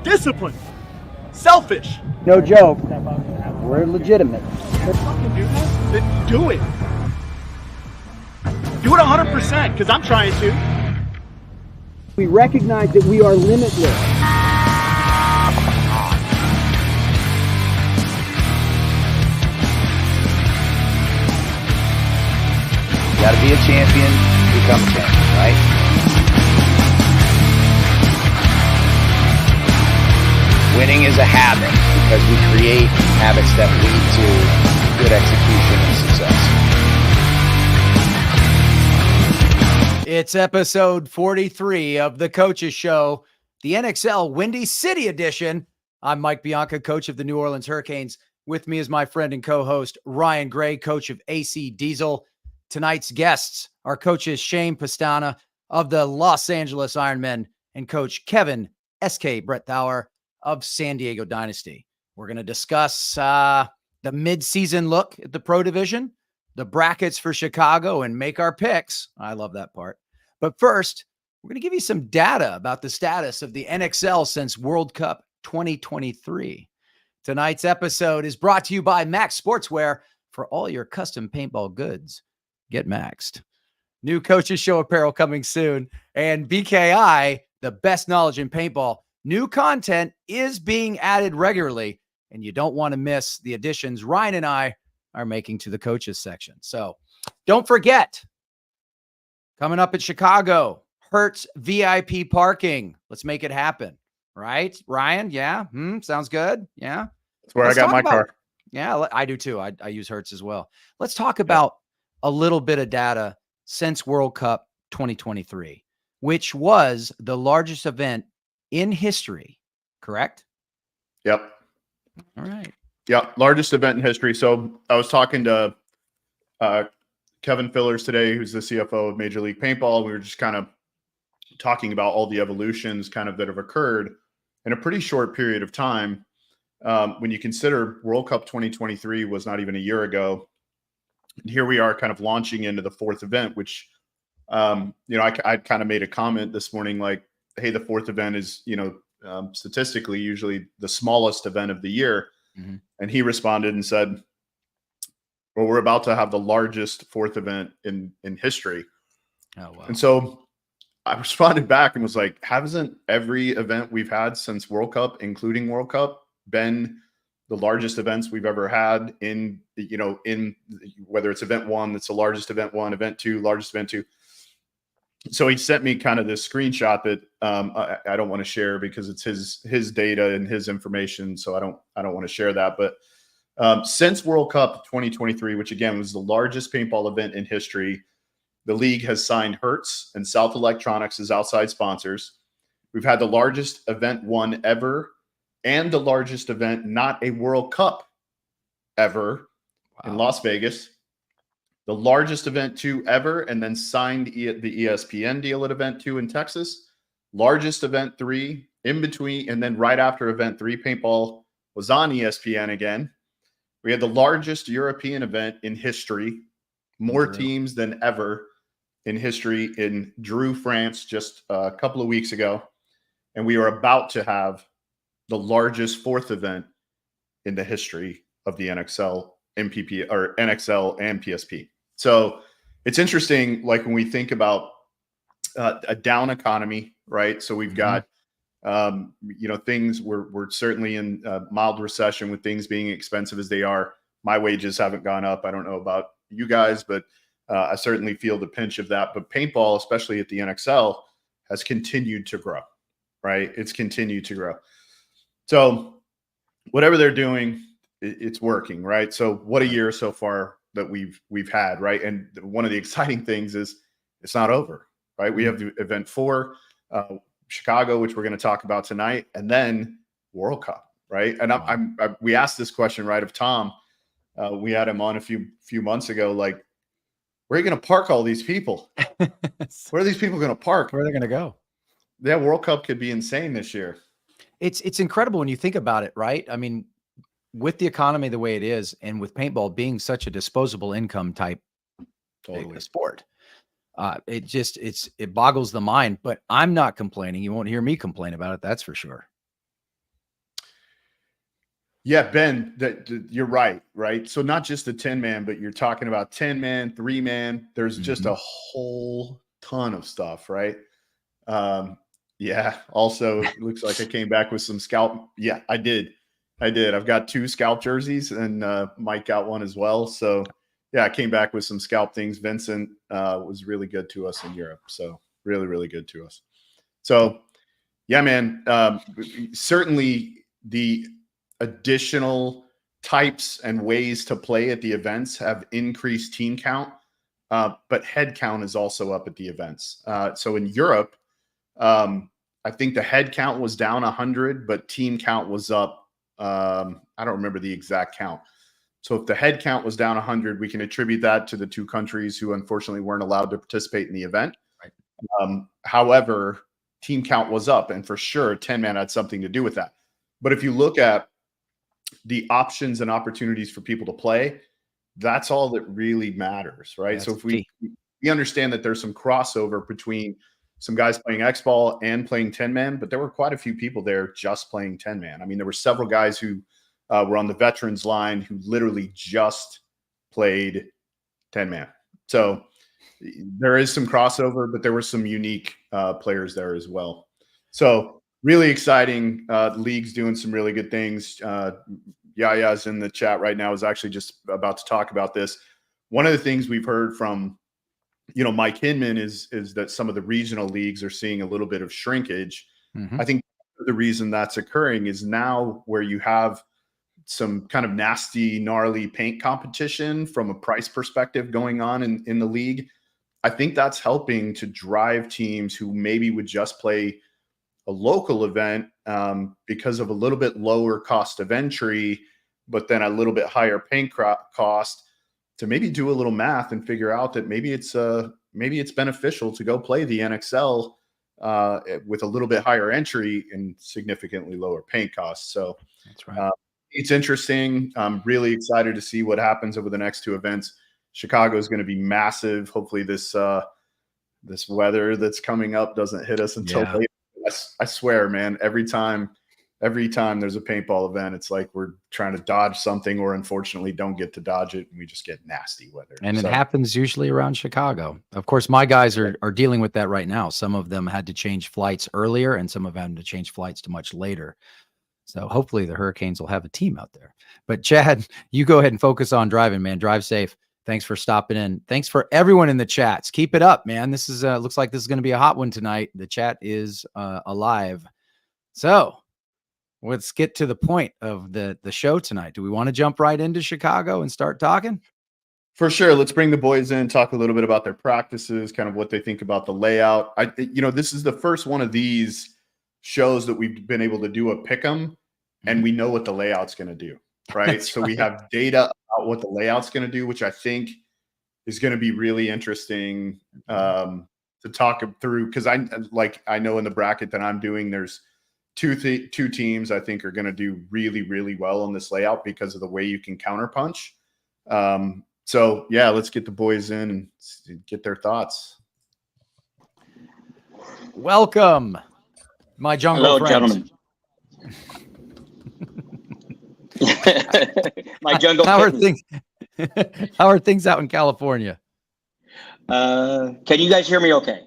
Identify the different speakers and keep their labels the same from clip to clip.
Speaker 1: Discipline. Selfish.
Speaker 2: No joke. We're legitimate.
Speaker 1: Fucking do this? Then do it. Do it 100% because I'm trying to.
Speaker 2: We recognize that we are limitless.
Speaker 3: You gotta be a champion to become a champion, right? Winning is a habit because we create habits that lead to good execution and success.
Speaker 4: It's episode 43 of The Coaches Show, the NXL Windy City edition. I'm Mike Bianca, coach of the New Orleans Hurricanes. With me is my friend and co-host Ryan Gray, coach of AC Diesel. Tonight's guests are coaches Shane Pestana of the Los Angeles Ironmen and coach Kevin S.K. Bredthauer of San Diego Dynasty. We're going to discuss the mid-season look at the Pro Division, the brackets for Chicago, and make our picks. I love that part. But first, we're going to give you some data about the status of the NXL since World Cup 2023. Tonight's episode is brought to you by Max Sportswear. For all your custom paintball goods, get maxed. New Coaches Show apparel coming soon. And BKI, the best knowledge in paintball. New content is being added regularly, and you don't want to miss the additions Ryan and I are making to the coaches section. So don't forget, coming up in Chicago, Hertz VIP parking. Let's make it happen. Right, Ryan? Yeah. Sounds good. Yeah.
Speaker 5: That's where I got my car.
Speaker 4: Yeah, I do too. I use Hertz as well. Let's talk about a little bit of data since World Cup 2023, which was the largest event in history, correct?
Speaker 5: Yep.
Speaker 4: All right.
Speaker 5: Yeah, largest event in history. So I was talking to Kevin Fillers today, who's the CFO of Major League Paintball. We were just kind of talking about all the evolutions kind of that have occurred in a pretty short period of time. When you consider World Cup 2023 was not even a year ago, and here we are kind of launching into the fourth event, which, I kind of made a comment this morning, like, hey, the fourth event is, statistically usually the smallest event of the year. Mm-hmm. And he responded and said, well, we're about to have the largest fourth event in history. Oh, wow. And so I responded back and was like, hasn't every event we've had since World Cup, including World Cup, been the largest events we've ever had in whether it's event one, that's the largest event one, event two, largest event two. So he sent me kind of this screenshot that I don't want to share because it's his data and his information. So I don't want to share that. But since World Cup 2023, which again was the largest paintball event in history, the league has signed Hertz and South Electronics as outside sponsors. We've had the largest event one ever and the largest event, not a World Cup ever, in Las Vegas. The largest event two ever, and then signed the ESPN deal at event two in Texas. Largest event three in between, and then right after event three, paintball was on ESPN again. We had the largest European event in history, more teams than ever in history in Dreux, France, just a couple of weeks ago. And we are about to have the largest fourth event in the history of the NXL, MPP, or NXL and PSP. So it's interesting, like when we think about a down economy, right? So we've got, things we're certainly in a mild recession with things being expensive as they are. My wages haven't gone up. I don't know about you guys, but I certainly feel the pinch of that. But paintball, especially at the NXL, has continued to grow, right? It's continued to grow. So whatever they're doing, it's working, right? So what a year so far that we've had, right? And one of the exciting things is it's not over, right? We have the event 4, Chicago, which we're going to talk about tonight, and then World Cup, right? And we asked this question, right, of Tom. We had him on a few months ago, like, where are you going to park all these people? Where are these people going to park?
Speaker 4: Where are they going to go?
Speaker 5: Yeah, World Cup could be insane this year.
Speaker 4: It's incredible when you think about it, right? I mean, with the economy the way it is, and with paintball being such a disposable income type sport, it boggles the mind. But I'm not complaining. You won't hear me complain about it. That's for sure.
Speaker 5: Yeah, Ben, you're right. So not just the 10-man, but you're talking about 10-man, 3-man. There's just a whole ton of stuff, right? Yeah. Also, it looks like I came back with some scalp. Yeah, I did. I've got 2 scalp jerseys, and Mike got one as well. So yeah, I came back with some scalp things. Vincent was really good to us in Europe. So really, really good to us. So yeah, man, certainly the additional types and ways to play at the events have increased team count, but head count is also up at the events. So in Europe, I think the head count was down 100, but team count was up. I don't remember the exact count. So if the head count was down 100, we can attribute that to the 2 countries who unfortunately weren't allowed to participate in the event. Right. However, team count was up, and for sure 10-man had something to do with that. But if you look at the options and opportunities for people to play, that's all that really matters, right? So if we understand that there's some crossover between some guys playing X-ball and playing 10-man, but there were quite a few people there just playing 10-man. I mean, there were several guys who were on the veterans line who literally just played 10-man. So there is some crossover, but there were some unique players there as well. So really exciting. The league's doing some really good things. Yaya's in the chat right now, is actually just about to talk about this. One of the things we've heard from, Mike Hinman is that some of the regional leagues are seeing a little bit of shrinkage. I think the reason that's occurring is now where you have some kind of nasty, gnarly paint competition from a price perspective going on in the league. I think that's helping to drive teams who maybe would just play a local event because of a little bit lower cost of entry, but then a little bit higher paint cost, to maybe do a little math and figure out that maybe it's beneficial to go play the NXL with a little bit higher entry and significantly lower paint costs. So
Speaker 4: that's right.
Speaker 5: It's interesting. I'm really excited to see what happens over the next 2 events. Chicago is going to be massive. Hopefully this weather that's coming up doesn't hit us until late. I swear, man, every time there's a paintball event, it's like we're trying to dodge something, or unfortunately don't get to dodge it, and we just get nasty weather.
Speaker 4: And it happens usually around Chicago. Of course, my guys are dealing with that right now. Some of them had to change flights earlier, and some of them had to change flights to much later. So hopefully the Hurricanes will have a team out there. But Chad, you go ahead and focus on driving, man. Drive safe. Thanks for stopping in. Thanks for everyone in the chats. Keep it up, man. This is looks like this is going to be a hot one tonight. The chat is alive. So let's get to the point of the show tonight. Do we want to jump right into Chicago and start talking?
Speaker 5: For sure. Let's bring the boys in, talk a little bit about their practices, kind of what they think about the layout. This is the first one of these shows that we've been able to do a pick'em, and we know what the layout's going to do, right? So we have data about what the layout's going to do, which I think is going to be really interesting to talk through, because I know in the bracket that I'm doing, there's two teams I think are going to do really, really well on this layout because of the way you can counterpunch. So yeah, let's get the boys in and get their thoughts.
Speaker 4: Welcome, my jungle friends.
Speaker 6: Gentlemen. My jungle.
Speaker 4: How are things? How are things out in California?
Speaker 6: Can you guys hear me okay?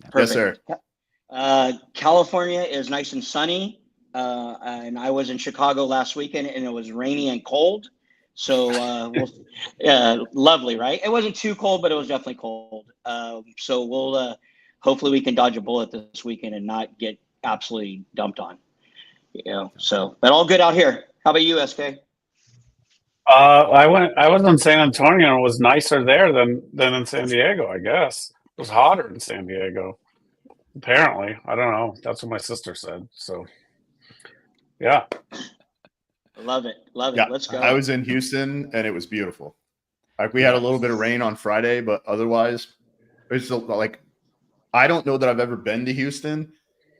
Speaker 5: Perfect. Yes,
Speaker 6: sir. California is nice and sunny, and I was in Chicago last weekend, and it was rainy and cold. So lovely, right? It wasn't too cold, but it was definitely cold. So we'll hopefully we can dodge a bullet this weekend and not get absolutely dumped on. So but all good out here. How about you, SK?
Speaker 7: I was in San Antonio, and it was nicer there than in San Diego, I guess. It was hotter in San Diego. Apparently. I don't know. That's what my sister said. So yeah.
Speaker 6: Love it.
Speaker 5: Yeah,
Speaker 6: let's go.
Speaker 5: I was in Houston, and it was beautiful. Like, we had a little bit of rain on Friday, but otherwise it's like, I don't know that I've ever been to Houston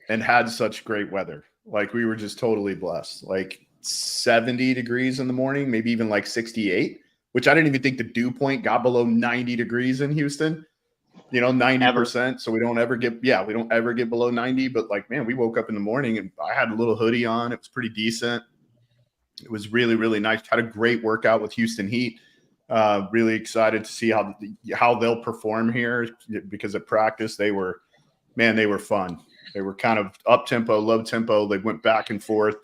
Speaker 5: and had such great weather. Like, we were just totally blessed. Like 70 degrees in the morning, maybe even like 68, which I didn't even think the dew point got below 90 degrees in Houston. 90%. So we don't ever get below 90. But like, man, we woke up in the morning and I had a little hoodie on. It was pretty decent. It was really, really nice. Had a great workout with Houston Heat. Really excited to see how they'll perform here, because at practice they were fun. They were kind of up tempo, low tempo. They went back and forth.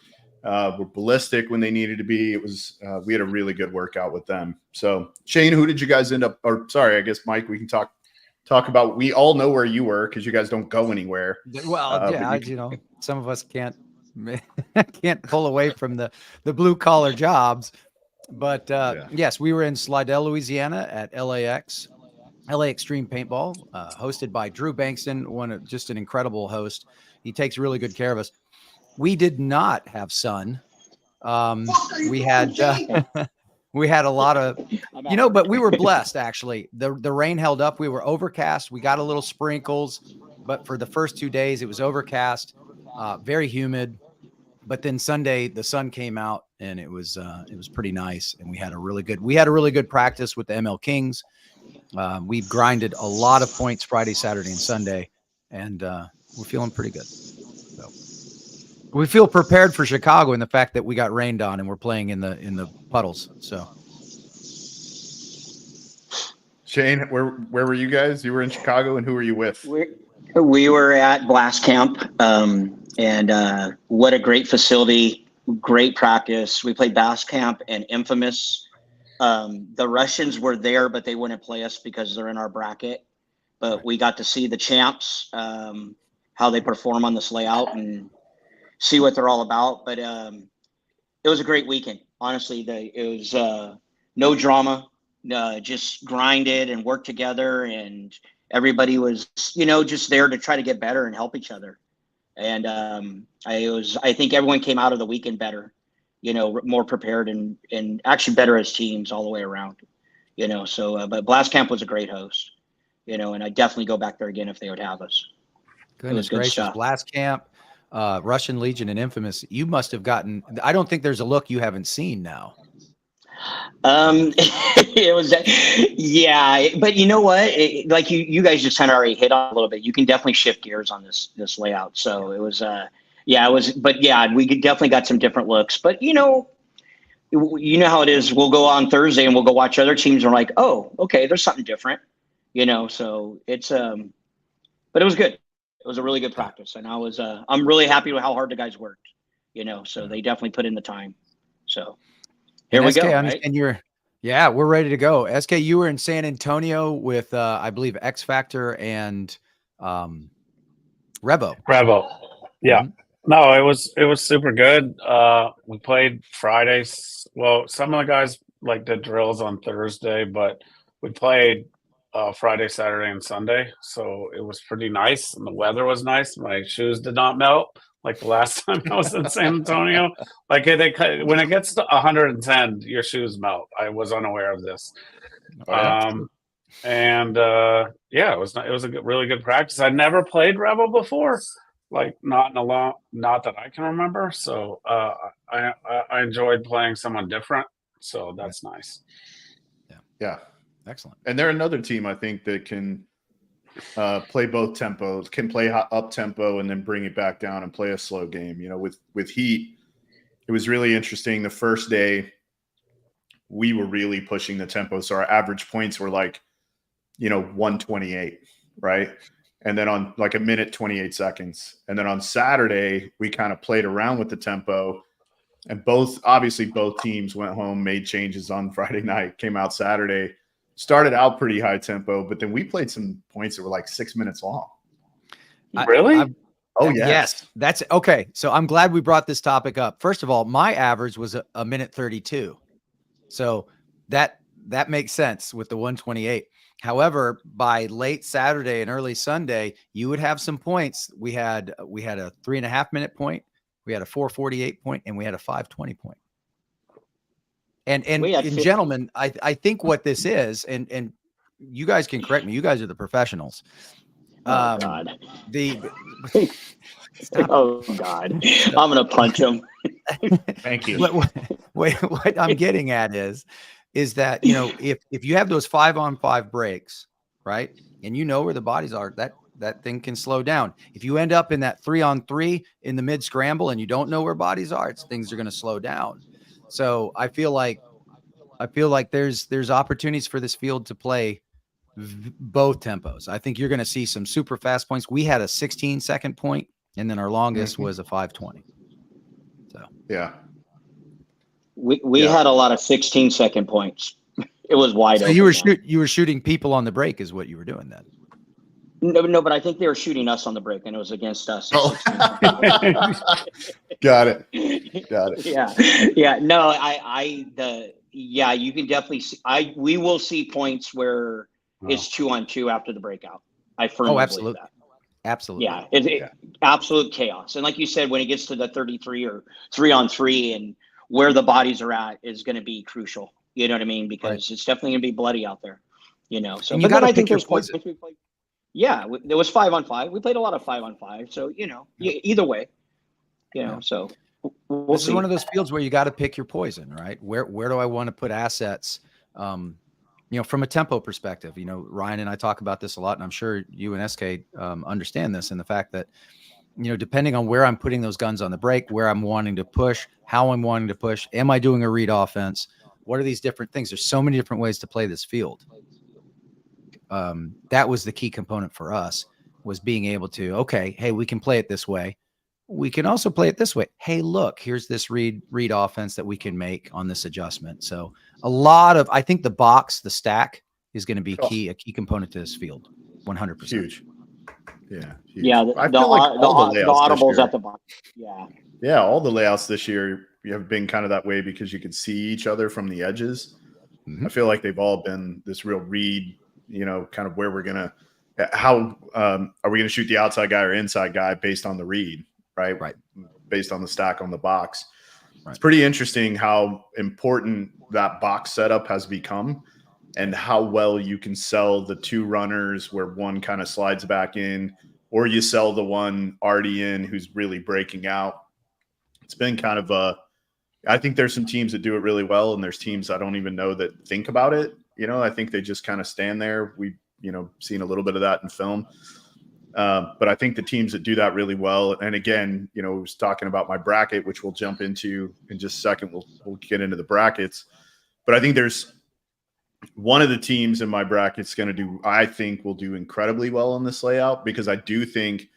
Speaker 5: Were ballistic when they needed to be. It was we had a really good workout with them. So Shane, who did you guys end up? Or sorry, I guess Mike. We can talk about. We all know where you were because you guys don't go anywhere.
Speaker 4: Well, some of us can't pull away from the blue collar jobs. But yes, we were in Slidell, Louisiana at LA Extreme Paintball, hosted by Drew Bankston, just an incredible host. He takes really good care of us. We did not have sun. We had a lot of, but we were blessed actually. The rain held up. We were overcast. We got a little sprinkles, but for the first 2 days it was overcast, very humid. But then Sunday the sun came out and it was pretty nice. And we had a really good practice with the ML Kings. We grinded a lot of points Friday, Saturday, and Sunday, and we're feeling pretty good. So we feel prepared for Chicago in the fact that we got rained on and we're playing in the puddles. So
Speaker 5: Shane, where were you guys? You were in Chicago, and who were you with?
Speaker 6: We were at Blast Camp, and what a great facility, great practice. We played Blast Camp and Infamous. The Russians were there, but they wouldn't play us because they're in our bracket. But we got to see the champs, how they perform on this layout and see what they're all about. But it was a great weekend. Honestly, it was no drama, just grinded and worked together, and everybody was, just there to try to get better and help each other. And I think everyone came out of the weekend better, more prepared and actually better as teams all the way around, but Blast Camp was a great host, and I'd definitely go back there again if they would have us.
Speaker 4: Goodness gracious, stuff. Blast Camp, Russian Legion, and Infamous. You must have gotten, I don't think there's a look you haven't seen now.
Speaker 6: It was, yeah, but you know what? Like you guys just kind of already hit on a little bit. You can definitely shift gears on this layout. So it was, we definitely got some different looks, but you know how it is. We'll go on Thursday and we'll go watch other teams and we're like, oh, okay, there's something different, so it's, but it was good. It was a really good practice. And I'm really happy with how hard the guys worked, so they definitely put in the time. So here we go.
Speaker 4: I understand we're ready to go. SK, you were in San Antonio with, I believe, X Factor and Revo.
Speaker 7: Yeah. Mm-hmm. No, it was super good. We played Fridays. Well, some of the guys did drills on Thursday, but we played Friday, Saturday, and Sunday. So it was pretty nice, and the weather was nice. My shoes did not melt like the last time I was in San Antonio. When it gets to 110, your shoes melt. I was unaware of this. It was a really good practice. I'd never played Rebel before, not that I can remember. So I enjoyed playing someone different. So that's nice.
Speaker 5: Yeah.
Speaker 4: Excellent.
Speaker 5: And they're another team, I think, that can play both tempos, can play up tempo and then bring it back down and play a slow game. With Heat, it was really interesting. The first day, we were really pushing the tempo. So our average points were 128, right? And then on a minute, 28 seconds. And then on Saturday, we kind of played around with the tempo. And both teams went home, made changes on Friday night, came out Saturday, started out pretty high tempo, but then we played some points that were 6 minutes long.
Speaker 7: Really?
Speaker 4: Yes. That's okay. So I'm glad we brought this topic up. First of all, my average was a minute 32. So that makes sense with the 128. However, by late Saturday and early Sunday, you would have some points. We had a 3.5 minute point, we had a 4:48 point, and we had a 5:20 point. And gentlemen, I think what this is, and you guys can correct me. You guys are the professionals.
Speaker 6: Oh God! Oh God! I'm gonna punch him.
Speaker 5: Thank you.
Speaker 4: What I'm getting at is that if you have those 5-on-5 breaks, right, and you know where the bodies are, that thing can slow down. If you end up in that 3-on-3 in the mid scramble and you don't know where bodies are, things are going to slow down. So I feel like there's opportunities for this field to play both tempos. I think you're going to see some super fast points. We had a 16-second point, and then our longest was a 5:20. So
Speaker 5: Yeah.
Speaker 6: We had a lot of 16-second points. It was wide open.
Speaker 4: You were shooting people on the break is what you were doing then.
Speaker 6: No, but I think they were shooting us on the break, and it was against us.
Speaker 5: Oh. Got it.
Speaker 6: Yeah. No, you can definitely see. We will see points where it's 2-on-2 after the breakout. I firmly believe that.
Speaker 4: Absolutely.
Speaker 6: Yeah, it's absolute chaos. And like you said, when it gets to the 33 or 3-on-3 and where the bodies are at is going to be crucial. You know what I mean? Because it's definitely going to be bloody out there. You know, so
Speaker 4: but I think there's points
Speaker 6: we played. Yeah, there was 5-on-5. We played a lot of 5-on-5. So either way, So
Speaker 4: this is one of those fields where you got to pick your poison, right? Where do I want to put assets? From a tempo perspective, Ryan and I talk about this a lot, and I'm sure you and SK understand this, and the fact that, depending on where I'm putting those guns on the break, where I'm wanting to push, how I'm wanting to push, am I doing a read offense? What are these different things? There's so many different ways to play this field. That was the key component for us, was being able to, okay, hey, we can play it this way. We can also play it this way. Hey, look, here's this read offense that we can make on this adjustment. So I think the stack is going to be a key component to this field. 100%.
Speaker 5: Huge. Yeah. Huge.
Speaker 6: Yeah. The audibles at the bottom. Yeah.
Speaker 5: Yeah. All the layouts this year have been kind of that way because you can see each other from the edges. Mm-hmm. I feel like they've all been this real read, kind of where we're going to, how are we going to shoot the outside guy or inside guy based on the read? Right. Based on the stack on the box. Right. It's pretty interesting how important that box setup has become and how well you can sell the two runners where one kind of slides back in, or you sell the one already in who's really breaking out. It's been kind of I think there's some teams that do it really well, and there's teams I don't even know that think about it. I think they just kind of stand there. We've, seen a little bit of that in film. But I think the teams that do that really well, and again, I was talking about my bracket, which we'll jump into in just a second. We'll get into the brackets, but I think there's one of the teams in my bracket's I think will do incredibly well on this layout, because I do think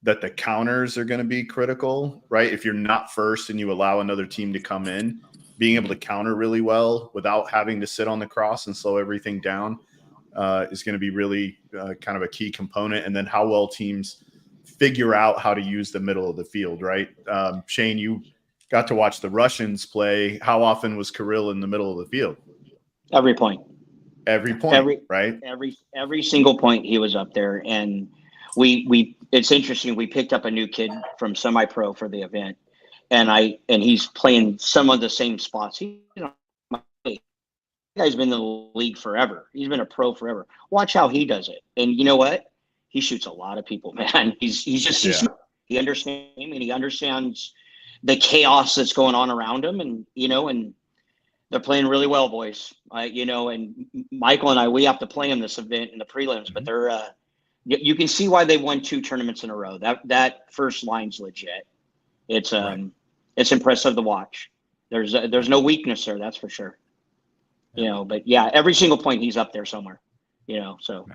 Speaker 5: that the counters are going to be critical, right? If you're not first and you allow another team to come in, being able to counter really well without having to sit on the cross and slow everything down is going to be really kind of a key component. And then how well teams figure out how to use the middle of the field, right? Shane, you got to watch the Russians play. How often was Kirill in the middle of the field?
Speaker 6: Every point,
Speaker 5: right?
Speaker 6: Every single point he was up there. And it's interesting. We picked up a new kid from semi-pro for the event, and he's playing some of the same spots. Guy's been in the league forever. He's been a pro forever. Watch how he does it. And you know what? He shoots a lot of people, man. He understands the chaos that's going on around him, and and they're playing really well, boys. And Michael and I, we have to play in this event in the prelims, but they're you can see why they won 2 tournaments in a row. That first line's legit. It's it's impressive to watch. There's no weakness there, that's for sure. But yeah, every single point he's up there somewhere, so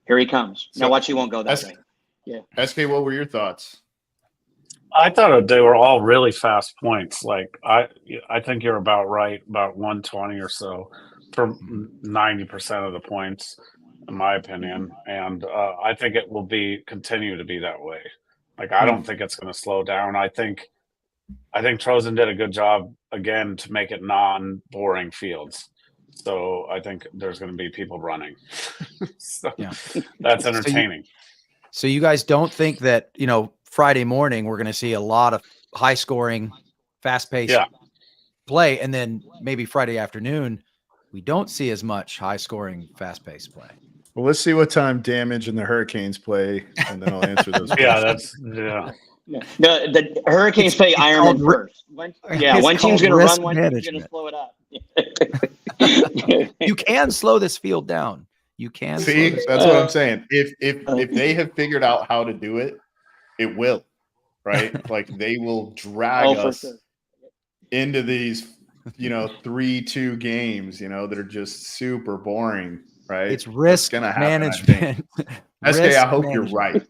Speaker 6: here he comes. Now watch, he won't go that way. Yeah.
Speaker 5: SK, what were your thoughts?
Speaker 7: I thought they were all really fast points. Like I think you're about right, about 120 or so for 90% of the points, in my opinion. And I think it will continue to be that way. Like, I don't think it's going to slow down. I think Trozen did a good job again to make it non-boring fields. So I think there's going to be people running. That's entertaining.
Speaker 4: So you guys don't think that, Friday morning we're going to see a lot of high scoring, fast paced play, and then maybe Friday afternoon we don't see as much high scoring, fast paced play?
Speaker 5: Well, let's see what time Damage and the Hurricanes play, and then I'll answer those.
Speaker 6: The Hurricanes play Ironman first. One team's going to run, one team's going to slow it up.
Speaker 4: You can slow this field down. You can
Speaker 5: See,
Speaker 4: slow this
Speaker 5: that's
Speaker 4: down.
Speaker 5: what I'm saying. If they have figured out how to do it, it will, right? Like they will drag
Speaker 6: for
Speaker 5: us
Speaker 6: sure.
Speaker 5: into these, 3-2 games, that are just super boring, right?
Speaker 4: It's risk
Speaker 5: That's gonna happen, I think.
Speaker 4: management.
Speaker 5: SK, I
Speaker 4: Risk
Speaker 5: hope you're
Speaker 4: management.
Speaker 5: right.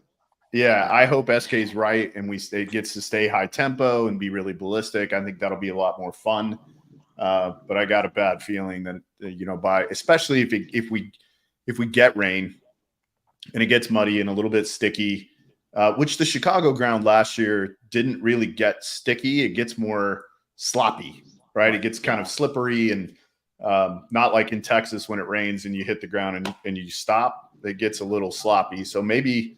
Speaker 5: Yeah, I hope SK's right and it gets to stay high tempo and be really ballistic. I think that'll be a lot more fun. But I got a bad feeling that especially if we get rain and it gets muddy and a little bit sticky, which the Chicago ground last year didn't really get sticky. It gets more sloppy, right? It gets kind of slippery and not like in Texas when it rains and you hit the ground and you stop. It gets a little sloppy. So maybe,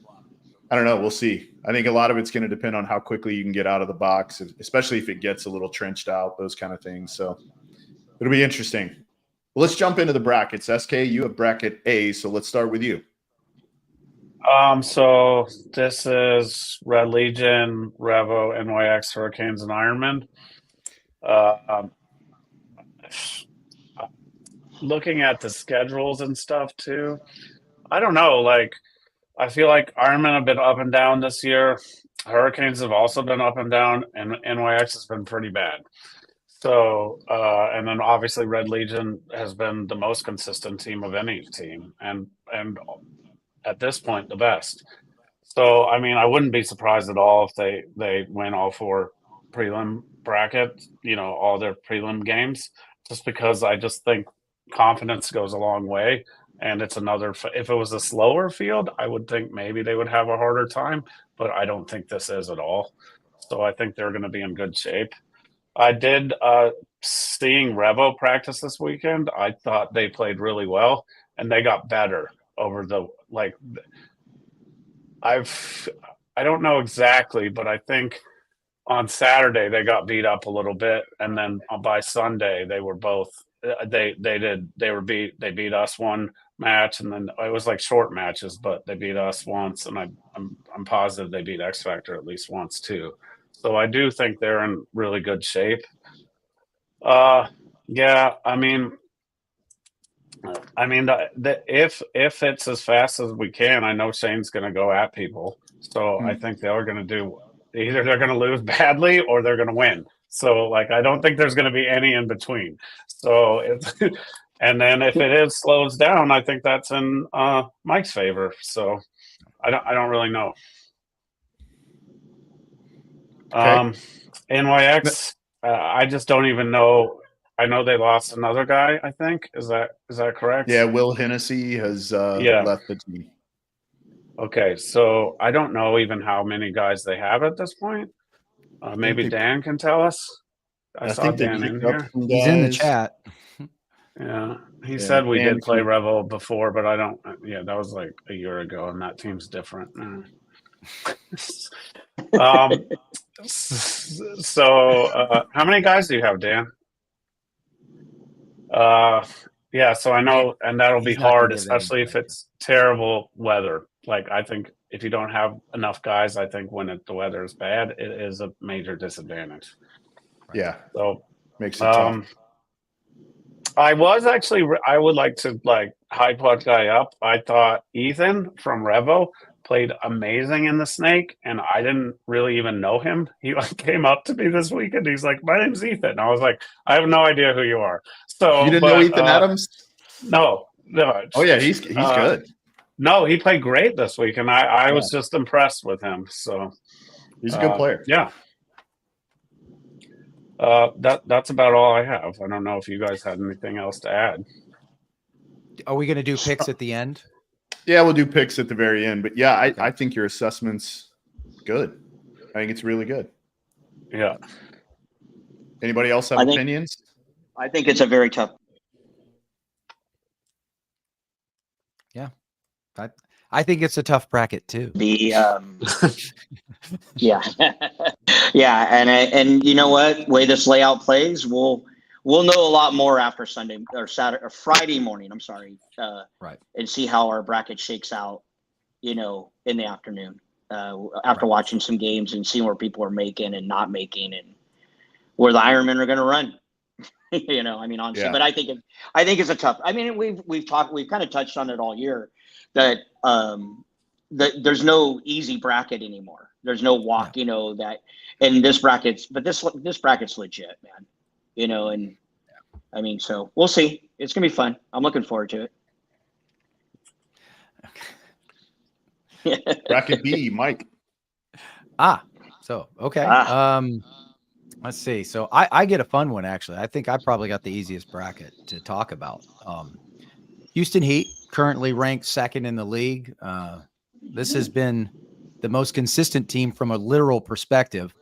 Speaker 5: I don't know. We'll see. I think a lot of it's going to depend on how quickly you can get out of the box, especially if it gets a little trenched out, those kind of things. So it'll be interesting. Well, let's jump into the brackets. SK, you have bracket A, so let's start with you.
Speaker 7: So this is Red Legion, Revo, NYX, Hurricanes, and Ironman. Looking at the schedules and stuff too, I don't know. Like, I feel like Ironman have been up and down this year. Hurricanes have also been up and down, and NYX has been pretty bad. So, and then obviously Red Legion has been the most consistent team of any team, and at this point the best. So, I mean, I wouldn't be surprised at all if they win all four prelim brackets, all their prelim games, just because I just think confidence goes a long way. And it's if it was a slower field, I would think maybe they would have a harder time, but I don't think this is at all. So I think they're going to be in good shape. I did seeing Revo practice this weekend. I thought they played really well, and they got better over I don't know exactly, but I think on Saturday they got beat up a little bit, and then by Sunday they were both they beat us one match, and then it was like short matches, but they beat us once, and I'm positive they beat X Factor at least once too. So I do think they're in really good shape. Yeah, I mean, if it's as fast as we can, I know Shane's going to go at people. So I think they're going to do either they're going to lose badly or they're going to win. So I don't think there's going to be any in between. So and then if it slows down, I think that's in Mike's favor. So I don't really know.
Speaker 5: Okay.
Speaker 7: NYX, I just don't even know. I know they lost another guy, I think. Is that correct?
Speaker 5: Yeah, Will Hennessy has left the team.
Speaker 7: Okay, so I don't know even how many guys they have at this point. Maybe Dan can tell us. I saw
Speaker 5: think
Speaker 7: Dan in
Speaker 5: picked up
Speaker 7: here.
Speaker 5: some
Speaker 4: He's in the
Speaker 5: guys.
Speaker 4: chat.
Speaker 7: Yeah, he said we did play Revo before, but I don't. Yeah, that was like a year ago, and that team's different. So how many guys do you have, Dan? Yeah, so I know, and that'll be
Speaker 4: He's not gonna
Speaker 7: hard,
Speaker 4: give
Speaker 7: especially if
Speaker 4: anybody.
Speaker 7: it's terrible weather. I think if you don't have enough guys, I think when the weather is bad, it is a major disadvantage.
Speaker 5: Yeah,
Speaker 7: so
Speaker 5: makes it tough.
Speaker 7: I would like to hype that guy up. I thought Ethan from Revo played amazing in the Snake, and I didn't really even know him. He came up to me this weekend. He's like, "My name's Ethan." And I was like, "I have no idea who you are." So
Speaker 5: You didn't know Ethan Adams?
Speaker 7: No.
Speaker 5: Oh yeah, he's good.
Speaker 7: No, he played great this week, and I was just impressed with him. So
Speaker 5: he's a good player.
Speaker 7: Yeah. That's about all I have. I don't know if you guys had anything else to add.
Speaker 4: Are we going to do picks at the end?
Speaker 5: Yeah, we'll do picks at the very end. But yeah, I think your assessment's good. I think it's really good.
Speaker 7: Yeah.
Speaker 5: Anybody else have opinions?
Speaker 6: I think it's a very tough.
Speaker 4: Yeah. I think it's a tough bracket too.
Speaker 6: Yeah. Yeah. And you know what? Way this layout plays, we'll know a lot more after Sunday or Saturday or Friday morning. I'm sorry.
Speaker 4: Right.
Speaker 6: And see how our bracket shakes out, in the afternoon, after watching some games and seeing where people are making and not making and where the Ironmen are going to run. You know, I mean, honestly,
Speaker 5: Yeah.
Speaker 6: but I think it's a tough. I mean, we've kind of touched on it all year that there's no easy bracket anymore. There's no walk, you know, that and this bracket's bracket's legit, man. You know, and I mean, so we'll see. It's gonna be fun. I'm looking forward to it.
Speaker 5: Bracket B, Mike.
Speaker 4: So okay.
Speaker 6: Ah.
Speaker 4: Let's see. So I get a fun one actually. I think I probably got the easiest bracket to talk about. Houston Heat currently ranked second in the league. This has been the most consistent team from a literal perspective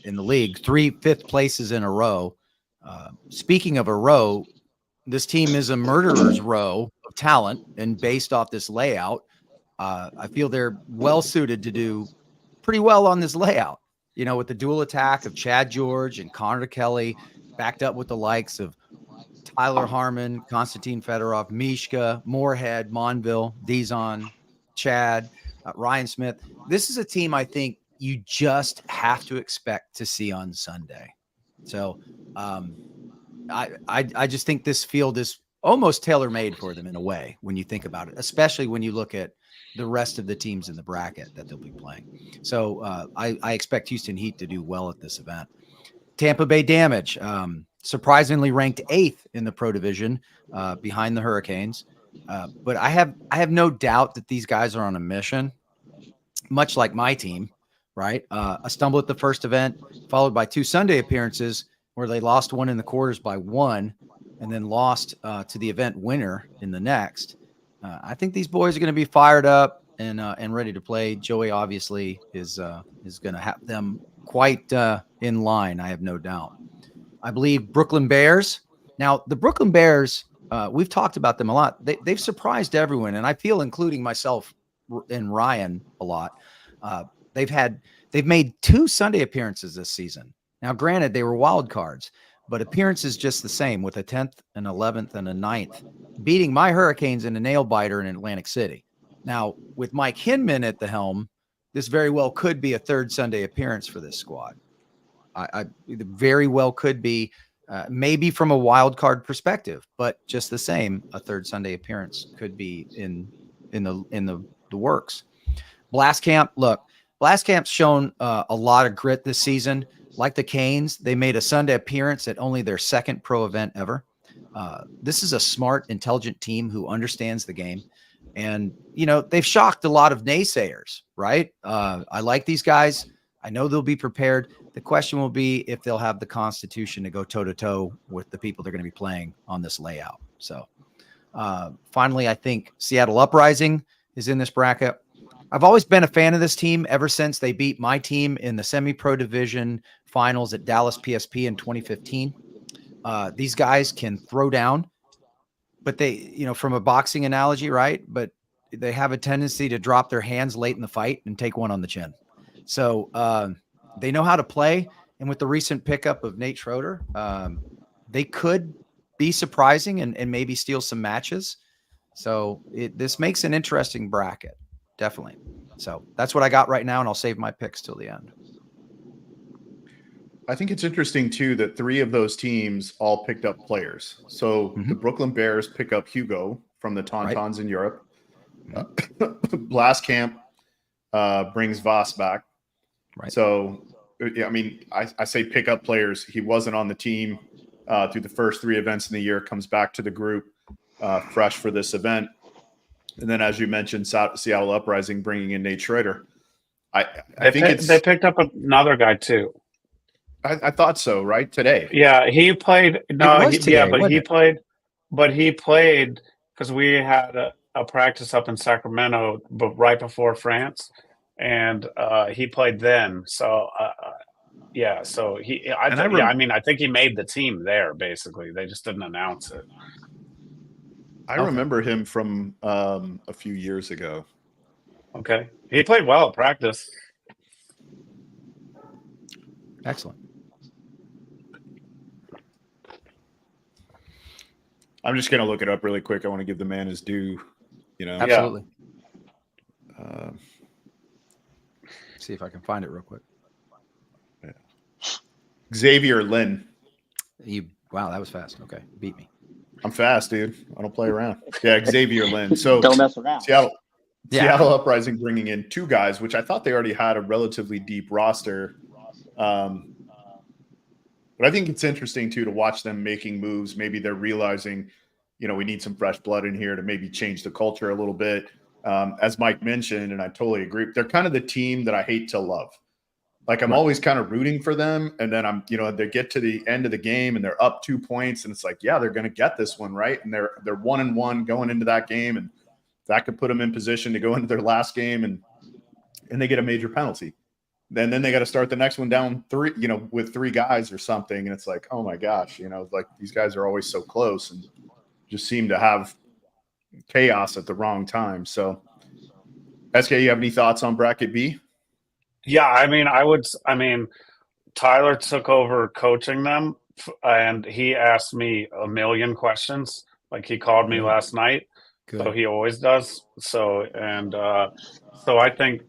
Speaker 4: in the league. 3 fifth places in a row. Speaking of a row, this team is a murderer's row of talent, and based off this layout, I feel they're well suited to do pretty well on this layout. You know, with the dual attack of Chad George and Connor Kelly, backed up with the likes of Tyler Harmon, Konstantin Fedorov, Mishka, Moorhead, Monville, Dizon, Chad, Ryan Smith. This is a team I think you just have to expect to see on Sunday. So I just think this field is almost tailor-made for them in a way when you think about it, especially when you look at the rest of the teams in the bracket that they'll be playing. So I expect Houston Heat to do well at this event. Tampa Bay Damage, surprisingly ranked 8th in the Pro Division behind the Hurricanes. But I have no doubt that these guys are on a mission, much like my team, right? A stumble at the first event, followed by 2 Sunday appearances where they lost one in the quarters by 1 and then lost to the event winner in the next. I think these boys are going to be fired up and ready to play. Joey obviously is going to have them quite in line. I have no doubt. I believe Brooklyn Bears. Now, the Brooklyn Bears, we've talked about them a lot. They've surprised everyone, and I feel, including myself and Ryan, a lot. They've made 2 Sunday appearances this season. Now, granted, they were wild cards, but appearances just the same with a 10th, an 11th, and a 9th, beating my Hurricanes in a nail biter in Atlantic City. Now, with Mike Hinman at the helm, this very well could be a 3rd Sunday appearance for this squad. I very well could be, maybe from a wild card perspective, but just the same, a 3rd Sunday appearance could be in the works. Blast Camp, look, Blast Camp's shown a lot of grit this season. Like the Canes, they made a Sunday appearance at only their 2nd pro event ever. This is a smart, intelligent team who understands the game. And, you know, they've shocked a lot of naysayers, right? I like these guys. I know they'll be prepared. The question will be if they'll have the constitution to go toe-to-toe with the people they're going to be playing on this layout. So finally, I think Seattle Uprising is in this bracket. I've always been a fan of this team ever since they beat my team in the semi-pro division finals at Dallas PSP in 2015. These guys can throw down, but they, you know, from a boxing analogy, right? But they have a tendency to drop their hands late in the fight and take one on the chin. So they know how to play. And with the recent pickup of Nate Schroeder, they could be surprising and maybe steal some matches. So this makes an interesting bracket. Definitely. So that's what I got right now, and I'll save my picks till the end.
Speaker 5: I think it's interesting, too, that 3 of those teams all picked up players. So the Brooklyn Bears pick up Hugo from the Tauntauns in Europe. Blast Camp brings Voss back.
Speaker 4: Right.
Speaker 5: So, I mean, I say pick up players. He wasn't on the team through the first 3 events in the year, comes back to the group fresh for this event. And then, as you mentioned, Seattle Uprising bringing in Nate Schroeder. I think
Speaker 7: they picked up another guy too.
Speaker 5: I thought so, right? Today.
Speaker 7: Yeah, he played. No, he played because we had a practice up in Sacramento, but right before France, and he played then. So yeah, so I think he made the team there. Basically, they just didn't announce it.
Speaker 5: I remember him from a few years ago.
Speaker 7: Okay. He played well at practice.
Speaker 4: Excellent.
Speaker 5: I'm just going to look it up really quick. I want to give the man his due, you know.
Speaker 4: Absolutely. See if I can find it real quick.
Speaker 5: Yeah. Xavier Lin.
Speaker 4: You Wow, that was fast. Okay, beat me.
Speaker 5: I'm fast, dude. I don't play around. Yeah, Xavier Lynn. So
Speaker 6: Don't mess around.
Speaker 5: Seattle Uprising bringing in 2 guys, which I thought they already had a relatively deep roster. But I think it's interesting too to watch them making moves. Maybe they're realizing, we need some fresh blood in here to maybe change the culture a little bit. As Mike mentioned, and I totally agree, they're kind of the team that I hate to love. Like I'm always kind of rooting for them, and then they get to the end of the game and they're up 2 points, and it's like, yeah, they're going to get this one, right? And they're 1-1 going into that game, and that could put them in position to go into their last game, and they get a major penalty. Then they got to start the next one down 3, with 3 guys or something, and it's like, oh my gosh, like these guys are always so close and just seem to have chaos at the wrong time. So, SK, you have any thoughts on bracket B?
Speaker 7: Yeah, I mean, Tyler took over coaching them, and he asked me a million questions. Like he called me last night, so he always does. So I think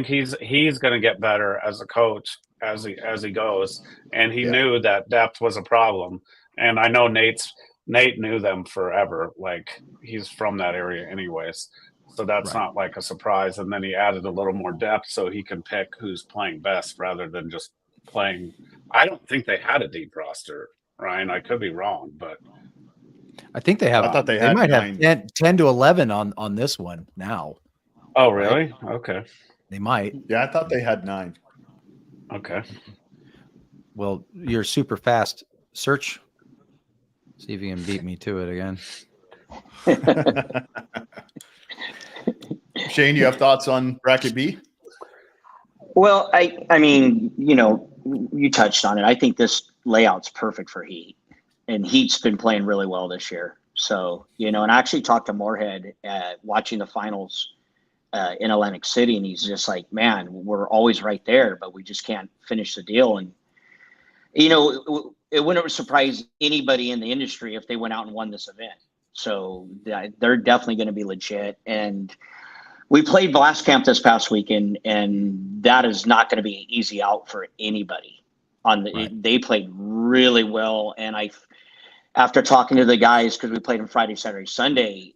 Speaker 7: he's going to get better as a coach as he goes, and he knew that depth was a problem. And I know Nate knew them forever. Like he's from that area, anyways. So that's not like a surprise. And then he added a little more depth so he can pick who's playing best rather than just playing. I don't think they had a deep roster, Ryan. I could be wrong, but
Speaker 4: I think they have.
Speaker 5: I thought they
Speaker 4: might
Speaker 5: 9.
Speaker 4: have 10 to 11 on this one now.
Speaker 7: Oh, really? Right? Okay.
Speaker 4: They might.
Speaker 5: Yeah, I thought they had 9.
Speaker 7: Okay.
Speaker 4: Well, you're super fast. Search. See if you can beat me to it again.
Speaker 5: Shane, you have thoughts on bracket B?
Speaker 6: Well, I mean, you touched on it. I think this layout's perfect for Heat, and Heat's been playing really well this year. So, and I actually talked to Moorhead watching the finals in Atlantic City, and he's just like, man, we're always right there, but we just can't finish the deal. And, it wouldn't surprise anybody in the industry if they went out and won this event. So they're definitely going to be legit. And we played Blast Camp this past weekend, and that is not going to be an easy out for anybody. They played really well, and after talking to the guys, because we played on Friday, Saturday,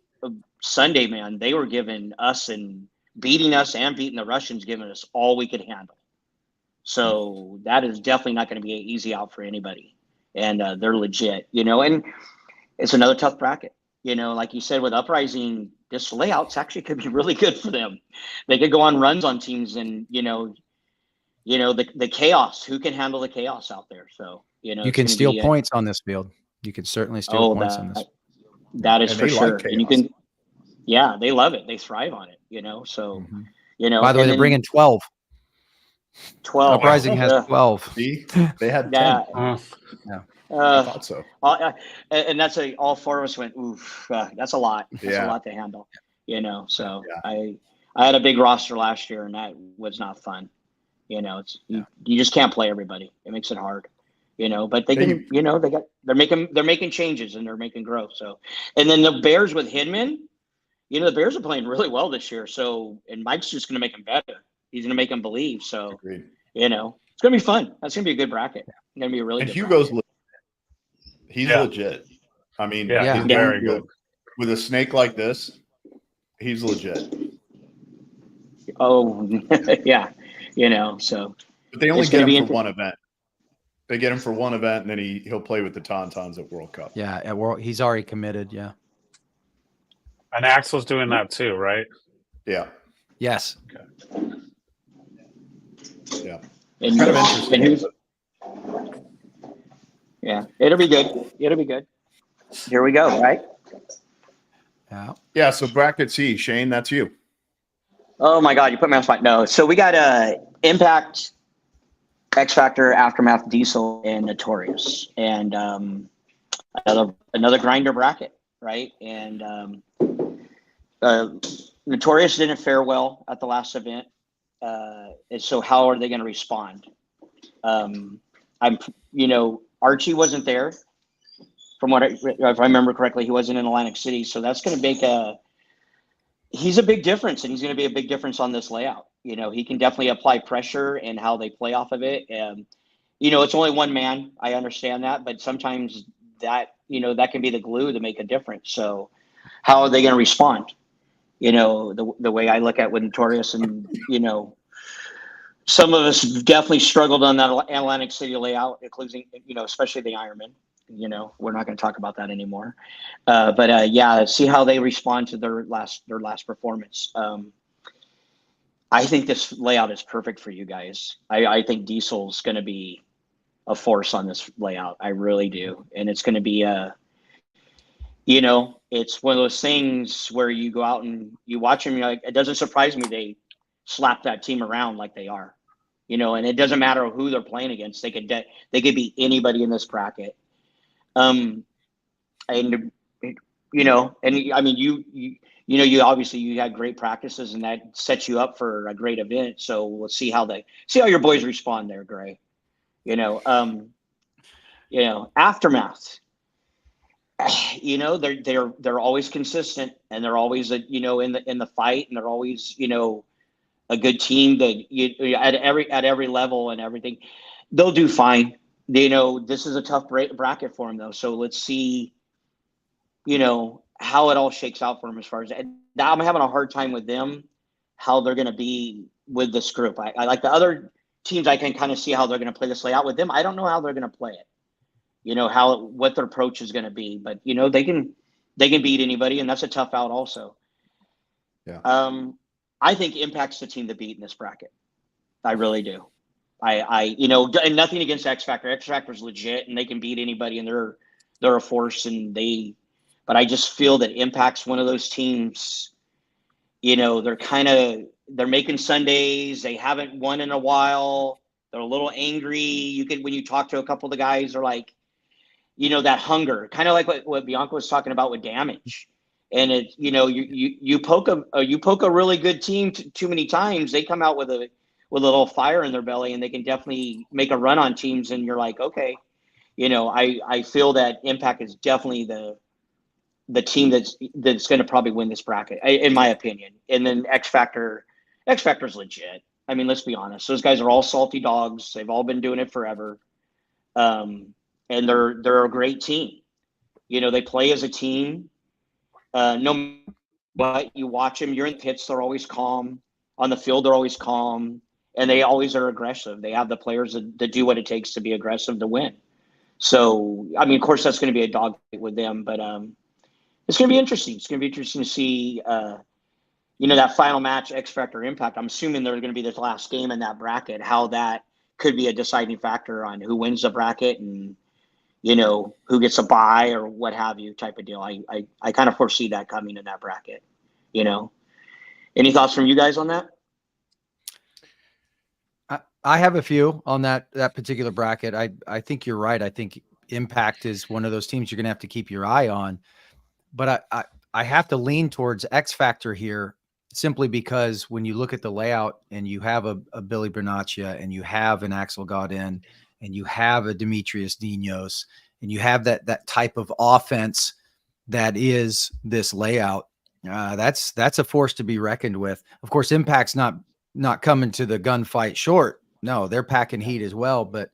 Speaker 6: Sunday, man, they were giving us and beating us and beating the Russians, giving us all we could handle. So that is definitely not going to be an easy out for anybody, and they're legit, and it's another tough bracket. Like you said, with Uprising, this layout's actually could be really good for them. They could go on runs on teams, and the chaos. Who can handle the chaos out there? So you
Speaker 4: can steal points on this field. You can certainly steal points on this.
Speaker 6: That is for sure. And you can, they love it. They thrive on it. So
Speaker 4: By the way, they're bringing 12.
Speaker 6: 12.
Speaker 4: Uprising has 12.
Speaker 5: See, they had 10.
Speaker 6: Yeah.
Speaker 5: I thought so.
Speaker 6: And that's all 4 of us went, oof, that's a lot. That's a lot to handle, so I had a big roster last year, and that was not fun. You just can't play everybody. It makes it hard, but they can, they're making changes and they're making growth. So, and then the Bears with Hidman, the Bears are playing really well this year. So, and Mike's just going to make them better. He's going to make them believe. So,
Speaker 5: Agreed.
Speaker 6: it's going to be fun. That's going to be a good bracket. It's going to be a really good
Speaker 5: Hugo's
Speaker 6: bracket.
Speaker 5: He's legit. I mean,
Speaker 7: he's very good.
Speaker 5: With a snake like this, he's legit.
Speaker 6: Oh, yeah. So.
Speaker 5: But they only get him for one event. They get him for one event, and then he'll play with the Tauntauns at World Cup.
Speaker 4: Yeah, at World, he's already committed. Yeah.
Speaker 7: And Axel's doing that too, right?
Speaker 5: Yeah.
Speaker 4: Yes.
Speaker 7: Okay.
Speaker 5: Yeah.
Speaker 6: And
Speaker 5: kind of interesting.
Speaker 6: Yeah, it'll be good. It'll be good. Here we go, right?
Speaker 4: Yeah.
Speaker 5: Yeah, so bracket C, Shane, that's you.
Speaker 6: Oh my God, you put me on the spot. No, so we got Impact, X Factor, Aftermath, Diesel, and Notorious, and another grinder bracket, right? And Notorious didn't fare well at the last event, and so how are they going to respond? Archie wasn't there. From what if I remember correctly, he wasn't in Atlantic City, so that's going to make he's a big difference, and he's going to be a big difference on this layout. He can definitely apply pressure and how they play off of it. And it's only one man. I understand that, but sometimes that, that can be the glue to make a difference. So how are they going to respond? The way I look at with Notorious, and, some of us definitely struggled on that Atlantic City layout, including, especially the Ironman. We're not going to talk about that anymore. But yeah, see how they respond to their last performance. I think this layout is perfect for you guys. I think Diesel's going to be a force on this layout. I really do. And it's going to be it's one of those things where you go out and you watch them. You're like, it doesn't surprise me they slap that team around like they are, and it doesn't matter who they're playing against. They could beat anybody in this bracket. And and I mean, you obviously you had great practices, and that sets you up for a great event. So let's see how your boys respond there, Gray. Aftermath. They're always consistent, and they're always in the fight, and they're always a good team that at every level and everything. They'll do fine. This is a tough bracket for them though. So let's see, how it all shakes out for them as far as I'm having a hard time with them, how they're going to be with this group. I like the other teams. I can kind of see how they're going to play this layout with them. I don't know how they're going to play it. What their approach is going to be, but they can beat anybody, and that's a tough out also.
Speaker 5: Yeah.
Speaker 6: I think Impact's the team to beat in this bracket. I really do. And nothing against X Factor. X Factor's legit, and they can beat anybody, and they're a force, but I just feel that Impact's one of those teams, they're making Sundays. They haven't won in a while. They're a little angry. When you talk to a couple of the guys, they're like, that hunger, kind of like what Bianca was talking about with Damage. And it, you poke a really good team too many times, they come out with a little fire in their belly, and they can definitely make a run on teams. And you're like, okay, I feel that Impact is definitely the team that's going to probably win this bracket, in my opinion. And then X Factor's legit. I mean, let's be honest. Those guys are all salty dogs. They've all been doing it forever. And they're a great team. They play as a team. No matter what, you watch them, you're in the pits, they're always calm. On the field, they're always calm. And they always are aggressive. They have the players that do what it takes to be aggressive to win. So, I mean, of course, that's going to be a dog fight with them. But it's going to be interesting. It's going to be interesting to see that final match, X Factor Impact. I'm assuming they're going to be the last game in that bracket, how that could be a deciding factor on who wins the bracket and, who gets a bye or what have you type of deal. I kind of foresee that coming in that bracket, Any thoughts from you guys on that?
Speaker 4: I have a few on that particular bracket. I think you're right. I think Impact is one of those teams you're going to have to keep your eye on. But I have to lean towards X Factor here, simply because when you look at the layout and you have a Billy Bernaccia, and you have an Axel Godin, and you have a Demetrius Dinos, and you have that type of offense that is this layout, that's a force to be reckoned with. Of course, Impact's not coming to the gunfight short. No, they're packing heat as well. But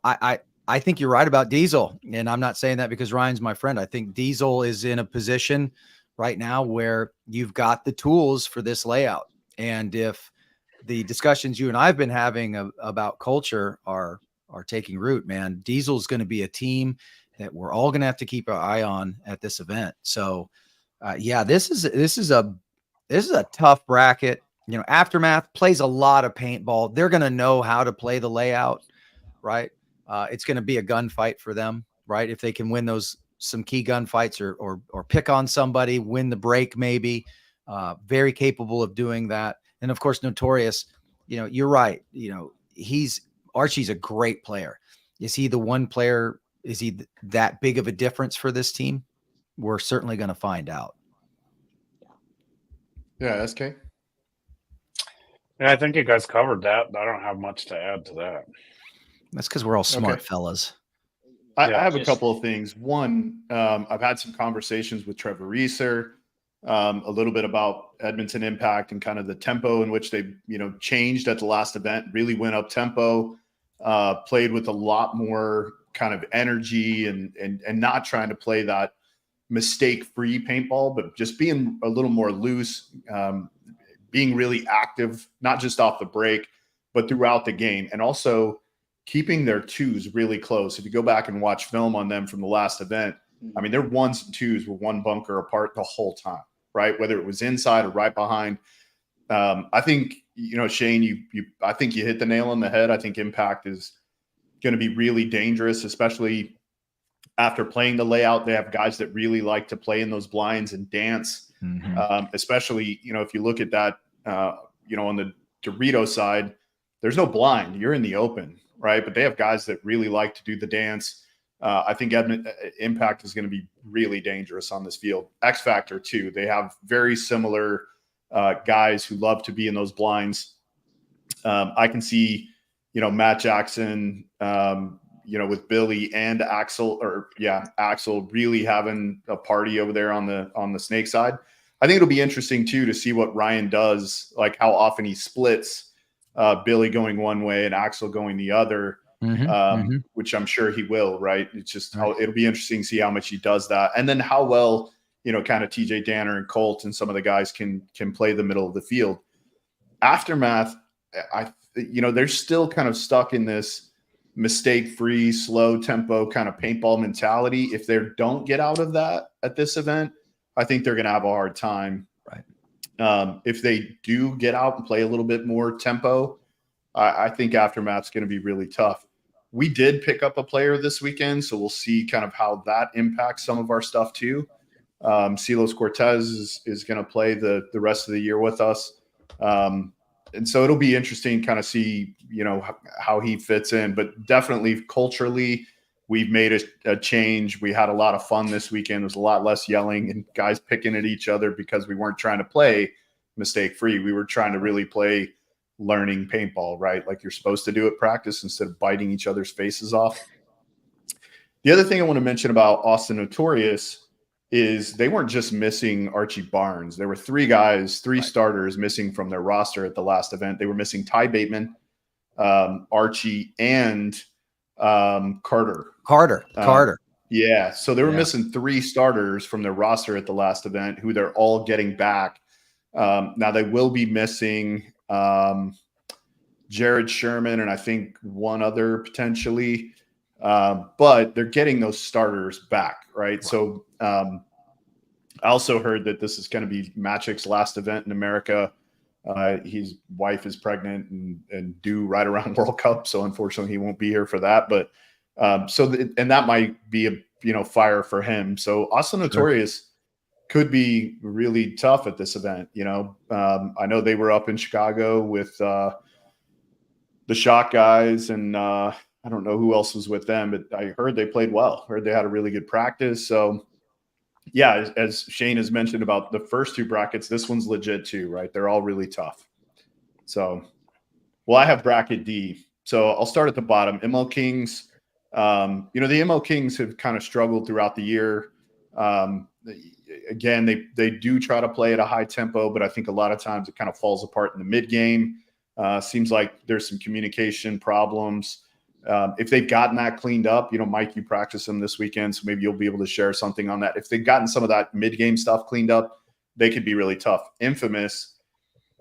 Speaker 4: I think you're right about Diesel, and I'm not saying that because Ryan's my friend. I think Diesel is in a position right now where you've got the tools for this layout. And if the discussions you and I've been having about culture are taking root, man, Diesel's going to be a team that we're all going to have to keep our eye on at this event. So yeah, this is a tough bracket. Aftermath plays a lot of paintball. They're going to know how to play the layout, right? It's going to be a gunfight for them, right? If they can win some key gunfights or pick on somebody, win the break, maybe, very capable of doing that. And of course, Notorious, you're right. Archie's a great player. Is he the one player? Is he that big of a difference for this team? We're certainly going to find out.
Speaker 5: Yeah. SK.
Speaker 7: Yeah, I think you guys covered that. I don't have much to add to that.
Speaker 4: That's because we're all smart fellas.
Speaker 5: I have a couple of things. One, I've had some conversations with Trevor Reeser, a little bit about Edmonton Impact and kind of the tempo in which they, changed at the last event, really went up tempo. played with a lot more kind of energy and not trying to play that mistake-free paintball, but just being a little more loose, being really active, not just off the break, but throughout the game, and also keeping their twos really close. If you go back and watch film on them from the last event, I mean, their ones and twos were one bunker apart the whole time, right? Whether it was inside or right behind. I think, Shane, I think you hit the nail on the head. I think Impact is going to be really dangerous, especially after playing the layout. They have guys that really like to play in those blinds and dance, especially, if you look at that, on the Dorito side, there's no blind. You're in the open, right? But they have guys that really like to do the dance. I think Impact is going to be really dangerous on this field. X Factor, too. They have very similar guys who love to be in those blinds. I can see, Matt Jackson, with Billy and Axel, Axel really having a party over there on the snake side. I think it'll be interesting too to see what Ryan does, like how often he splits Billy going one way and Axel going the other, which I'm sure he will, right? It's just it'll be interesting to see how much he does that. And then how well, kind of TJ Danner and Colt and some of the guys can play the middle of the field. Aftermath, they're still kind of stuck in this mistake-free, slow tempo kind of paintball mentality. If they don't get out of that at this event, I think they're going to have a hard time. Right. If they do get out and play a little bit more tempo, I think Aftermath's going to be really tough. We did pick up a player this weekend, so we'll see kind of how that impacts some of our stuff too. Silos Cortez is going to play the rest of the year with us. And so it'll be interesting to kind of see, how he fits in. But definitely culturally, we've made a change. We had a lot of fun this weekend. There was a lot less yelling and guys picking at each other because we weren't trying to play mistake-free. We were trying to really play learning paintball, right? Like you're supposed to do at practice instead of biting each other's faces off. The other thing I want to mention about Austin Notorious is they weren't just missing Archie Barnes. There were three starters missing from their roster at the last event. They were missing Ty Bateman, Archie, and Carter.
Speaker 4: Carter.
Speaker 5: Yeah. So they were missing three starters from their roster at the last event who they're all getting back. Now they will be missing Jared Sherman and I think one other potentially. But they're getting those starters back, right? So I also heard that this is going to be Machik's last event in America. His wife is pregnant and due right around World Cup, so unfortunately he won't be here for that. But and that might be a fire for him. So Austin Notorious could be really tough at this event. I know they were up in Chicago with the Shock guys and. I don't know who else was with them, but I heard they played well. Heard they had a really good practice. So, yeah, as Shane has mentioned about the first two brackets, this one's legit too, right? They're all really tough. So, I have bracket D. So I'll start at the bottom. ML Kings. The ML Kings have kind of struggled throughout the year. Again, they do try to play at a high tempo, but I think a lot of times it kind of falls apart in the mid game. Seems like there's some communication problems. If they've gotten that cleaned up, Mike, you practice them this weekend, so maybe you'll be able to share something on that. If they've gotten some of that mid-game stuff cleaned up, they could be really tough. Infamous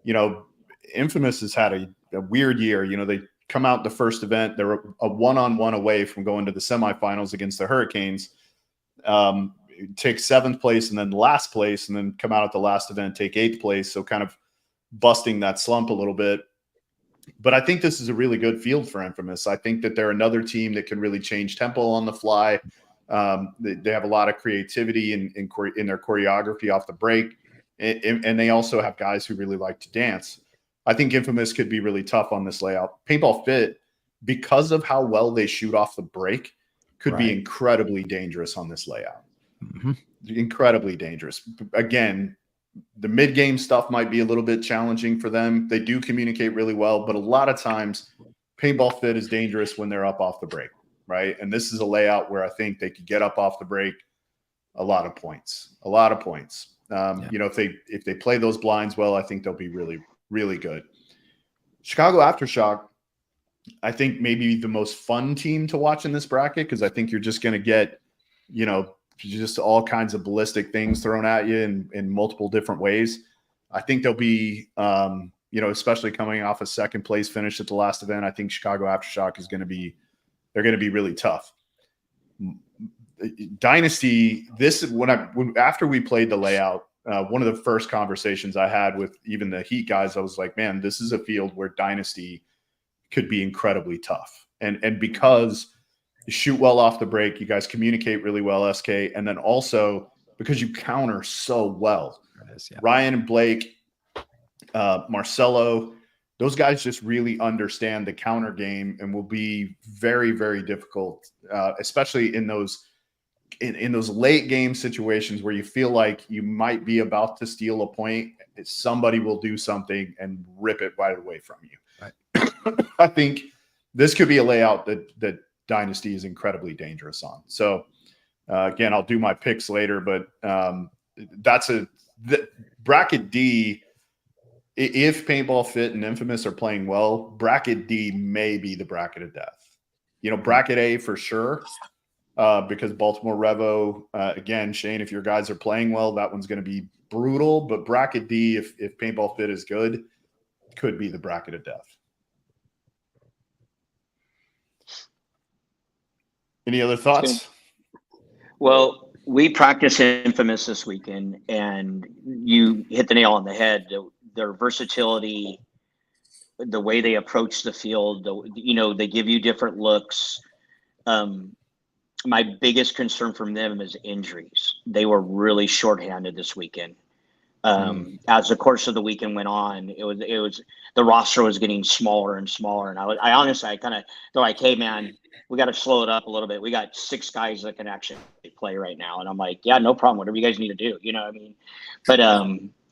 Speaker 5: has had a weird year. They come out the first event, they're a one-on-one away from going to the semifinals against the Hurricanes, take 7th place and then last place, and then come out at the last event, take 8th place. So kind of busting that slump a little bit. But I think this is a really good field for Infamous. I think that they're another team that can really change tempo on the fly. They have a lot of creativity in their choreography off the break. And they also have guys who really like to dance. I think Infamous could be really tough on this layout. Paintball Fit, because of how well they shoot off the break, could be incredibly dangerous on this layout. Incredibly dangerous. Again, the mid-game stuff might be a little bit challenging for them. They do communicate really well, but a lot of times Paintball Fit is dangerous when they're up off the break, right? And this is a layout where I think they could get up off the break a lot of points. If they play those blinds well, I think they'll be really, really good. Chicago Aftershock, I think maybe the most fun team to watch in this bracket, because I think you're just going to get, just all kinds of ballistic things thrown at you in multiple different ways. I think they'll be, especially coming off a second place finish at the last event. I think Chicago Aftershock is going to be, they're going to be really tough. Dynasty, this is after we played the layout, one of the first conversations I had with even the Heat guys, I was like, man, this is a field where Dynasty could be incredibly tough. And because you shoot well off the break, you guys communicate really well, SK, and then also because you counter so well.
Speaker 4: Yeah.
Speaker 5: Ryan and Blake, Marcelo, those guys just really understand the counter game and will be very, very difficult, especially in those late game situations where you feel like you might be about to steal a point. Somebody will do something and rip it right away from you. Right. I think this could be a layout that Dynasty is incredibly dangerous on. So again, I'll do my picks later, but the bracket D. If Paintball, Fit, and Infamous are playing well, bracket D may be the bracket of death. Bracket A for sure, because Baltimore Revo, again, Shane, if your guys are playing well, that one's going to be brutal. But bracket D, if Paintball, Fit is good, could be the bracket of death. Any other thoughts?
Speaker 6: Well, we practiced Infamous this weekend, and you hit the nail on the head. Their versatility, the way they approach the field, they give you different looks. My biggest concern from them is injuries. They were really shorthanded this weekend. As the course of the weekend went on, it was the roster was getting smaller and smaller. And I honestly, they're like, hey man, we got to slow it up a little bit. We got 6 guys that can actually play right now. And I'm like, yeah, no problem. Whatever you guys need to do, you know what I mean? But,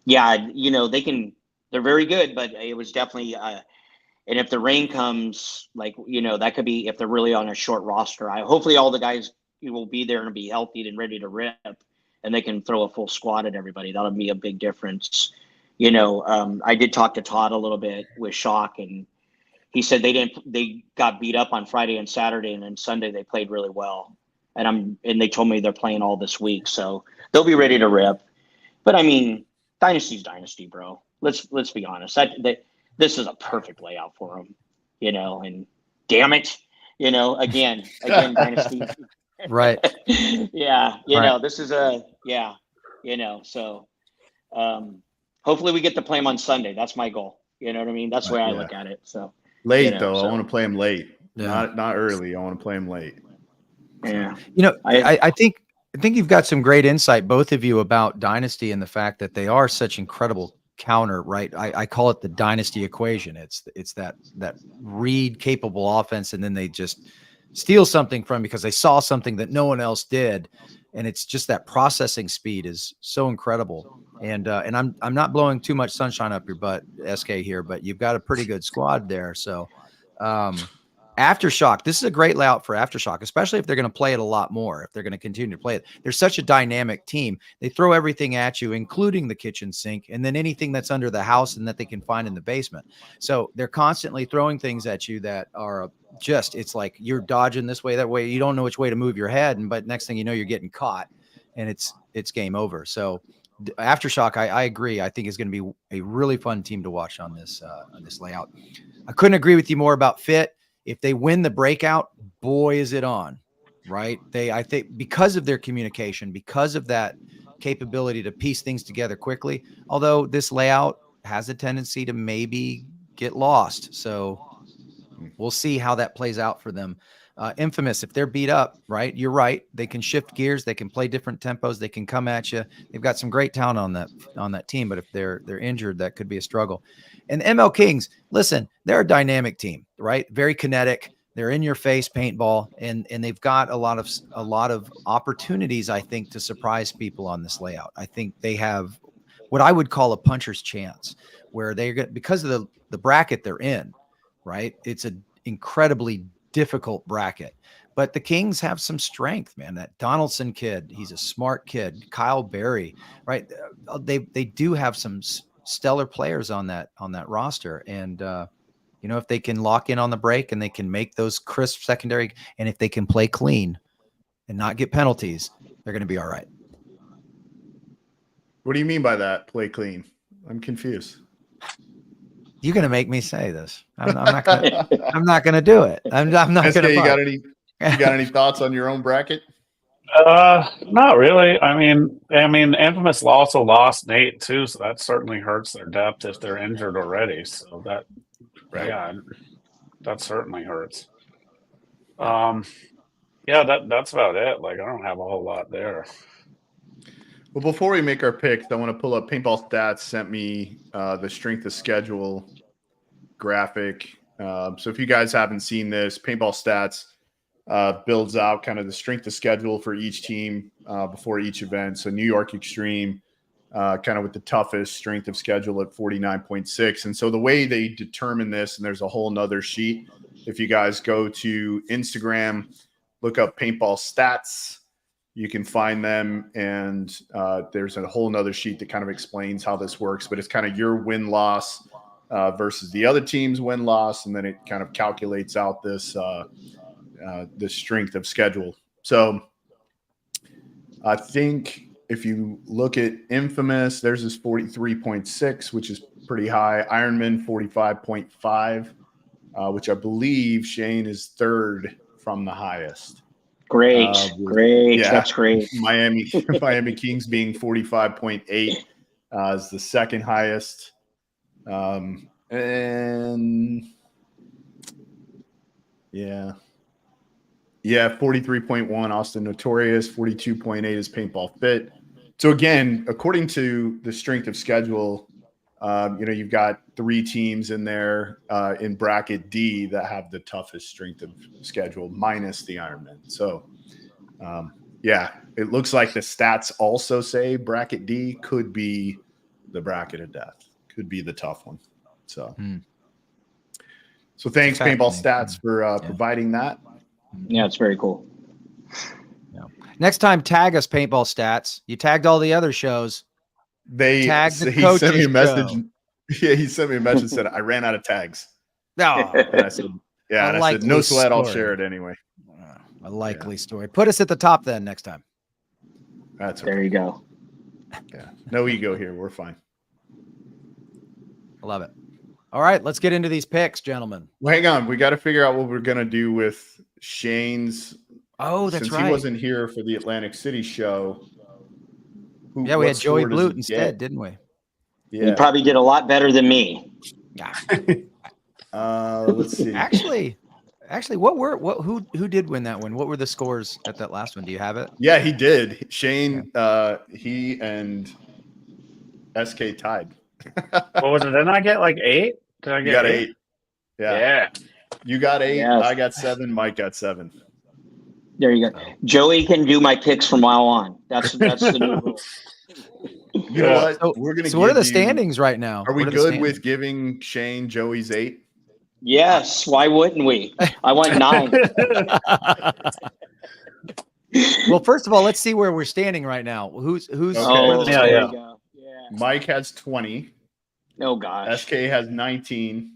Speaker 6: yeah, they're very good, but it was definitely, and if the rain comes, that could be, if they're really on a short roster, hopefully all the guys will be there and be healthy and ready to rip, and they can throw a full squad at everybody. That'll be a big difference. I did talk to Todd a little bit with Shock, and he said they got beat up on Friday and Saturday, and then Sunday they played really well. And they told me they're playing all this week, so they'll be ready to rip. But I mean, Dynasty's Dynasty, bro. Let's be honest. This is a perfect layout for them, and damn it, again, Dynasty.
Speaker 4: Right.
Speaker 6: Yeah. This is so hopefully we get to play them on Sunday. That's my goal. You know what I mean? That's the way I look at it. So
Speaker 5: late though. I want to play them late,
Speaker 4: Yeah.
Speaker 5: not early. I want to play them late.
Speaker 6: Yeah.
Speaker 4: I think you've got some great insight, both of you, about Dynasty and the fact that they are such incredible counter, right? I call it the Dynasty equation. It's that read capable offense, and then they just steal something from because they saw something that no one else did. And it's just that processing speed is so incredible. And I'm not blowing too much sunshine up your butt, SK, here, but you've got a pretty good squad there. So Aftershock, this is a great layout for Aftershock, especially if they're going to play it a lot more, if they're going to continue to play it. They're such a dynamic team. They throw everything at you, including the kitchen sink, and then anything that's under the house and that they can find in the basement. So they're constantly throwing things at you that are just, it's like you're dodging this way, that way. You don't know which way to move your head, but next thing you know, you're getting caught, and it's game over. So Aftershock, I agree. I think is going to be a really fun team to watch on this layout. I couldn't agree with you more about Fit. If they win the breakout, boy, is it on, right? I think because of their communication, because of that capability to piece things together quickly, although this layout has a tendency to maybe get lost. So we'll see how that plays out for them. Infamous, if they're beat up, right? You're right. They can shift gears. They can play different tempos. They can come at you. They've got some great talent on that team, but if they're injured, that could be a struggle. And ML Kings, listen, they're a dynamic team, right? Very kinetic. They're in your face paintball, and they've got a lot of opportunities, I think, to surprise people on this layout. I think they have what I would call a puncher's chance, where they're going, because of the bracket they're in, right? It's an incredibly difficult bracket, but the Kings have some strength, man. That Donaldson kid, he's a smart kid. Kyle Berry, right? They do have some stellar players on that roster, and You know, if they can lock in on the break and they can make those crisp secondary, and if they can play clean and not get penalties, they're going to be all right.
Speaker 5: What do you mean by that? Play clean. I'm confused.
Speaker 4: You're going to make me say this. I'm not going to. I'm not going to do it. I'm not going to.
Speaker 5: You got any thoughts on your own bracket?
Speaker 7: Not really. I mean, Infamous also lost Nate too, so that certainly hurts their depth if they're injured already. So that,
Speaker 5: Right.
Speaker 7: yeah, that certainly hurts. Yeah, that's about it. Like, I don't have a whole lot there.
Speaker 5: Well, before we make our picks, I want to pull up Paintball Stats sent me the strength of schedule graphic. So if you guys haven't seen this, Paintball Stats builds out kind of the strength of schedule for each team before each event. So New York Extreme, kind of with the toughest strength of schedule at 49.6. And so the way they determine this, and there's a whole nother sheet. If you guys go to Instagram, look up Paintball Stats, you can find them. And there's a whole nother sheet that kind of explains how this works, but it's kind of your win-loss versus the other team's win-loss. And then it kind of calculates out this the strength of schedule. So I think if you look at Infamous, there's this 43.6, which is pretty high. Ironman 45.5, which I believe Shane is third from the highest.
Speaker 6: Great.
Speaker 5: Yeah,
Speaker 6: That's great.
Speaker 5: Miami Kings being 45.8 is the second highest. And yeah, 43.1 Austin Notorious, 42.8 is Paintball Fit. So again, according to the strength of schedule, you've got 3 teams in there in bracket D that have the toughest strength of schedule minus the Ironman. So it looks like the stats also say bracket D could be the bracket of death, could be the tough one. So, so thanks Paintball Stats for providing that.
Speaker 6: Yeah, it's very cool.
Speaker 4: Yeah. Next time, tag us, Paintball Stats. You tagged all the other shows.
Speaker 5: He sent me a message. Yeah, he sent me a message and said, I ran out of tags.
Speaker 4: No.
Speaker 5: And I said, I said, no sweat, I'll share it anyway.
Speaker 4: A likely story. Put us at the top then next time.
Speaker 5: That's okay.
Speaker 6: There you go.
Speaker 5: Yeah. No ego here. We're fine.
Speaker 4: I love it. All right, let's get into these picks, gentlemen.
Speaker 5: Well, hang on. We got to figure out what we're going to do with Shane's.
Speaker 4: Oh, that's
Speaker 5: since
Speaker 4: right.
Speaker 5: He wasn't here for the Atlantic City show.
Speaker 4: We had Joey Blute instead, didn't we?
Speaker 5: Yeah.
Speaker 6: You probably did a lot better than me.
Speaker 4: Yeah.
Speaker 5: Let's see.
Speaker 4: Actually, who did win that one? What were the scores at that last one? Do you have it?
Speaker 5: Yeah, he did. Shane, he and SK tied.
Speaker 7: What was it? Didn't I get like 8? Did I get
Speaker 5: You got 8?
Speaker 7: Yeah.
Speaker 5: You got 8.
Speaker 6: Yes.
Speaker 5: I got 7. Mike got 7.
Speaker 6: There you go. Joey can do my picks from now on. That's the new rule.
Speaker 5: You know what?
Speaker 4: So,
Speaker 5: We're gonna.
Speaker 4: So what are the standings right now?
Speaker 5: Are we good with giving Shane Joey's 8?
Speaker 6: Yes. Why wouldn't we? I want 9.
Speaker 4: Well, first of all, let's see where we're standing right now. Who's
Speaker 5: Okay.
Speaker 6: Oh,
Speaker 7: Yeah,
Speaker 6: there
Speaker 7: yeah.
Speaker 6: you go. Yeah.
Speaker 5: Mike has 20.
Speaker 6: Oh gosh.
Speaker 5: SK has 19.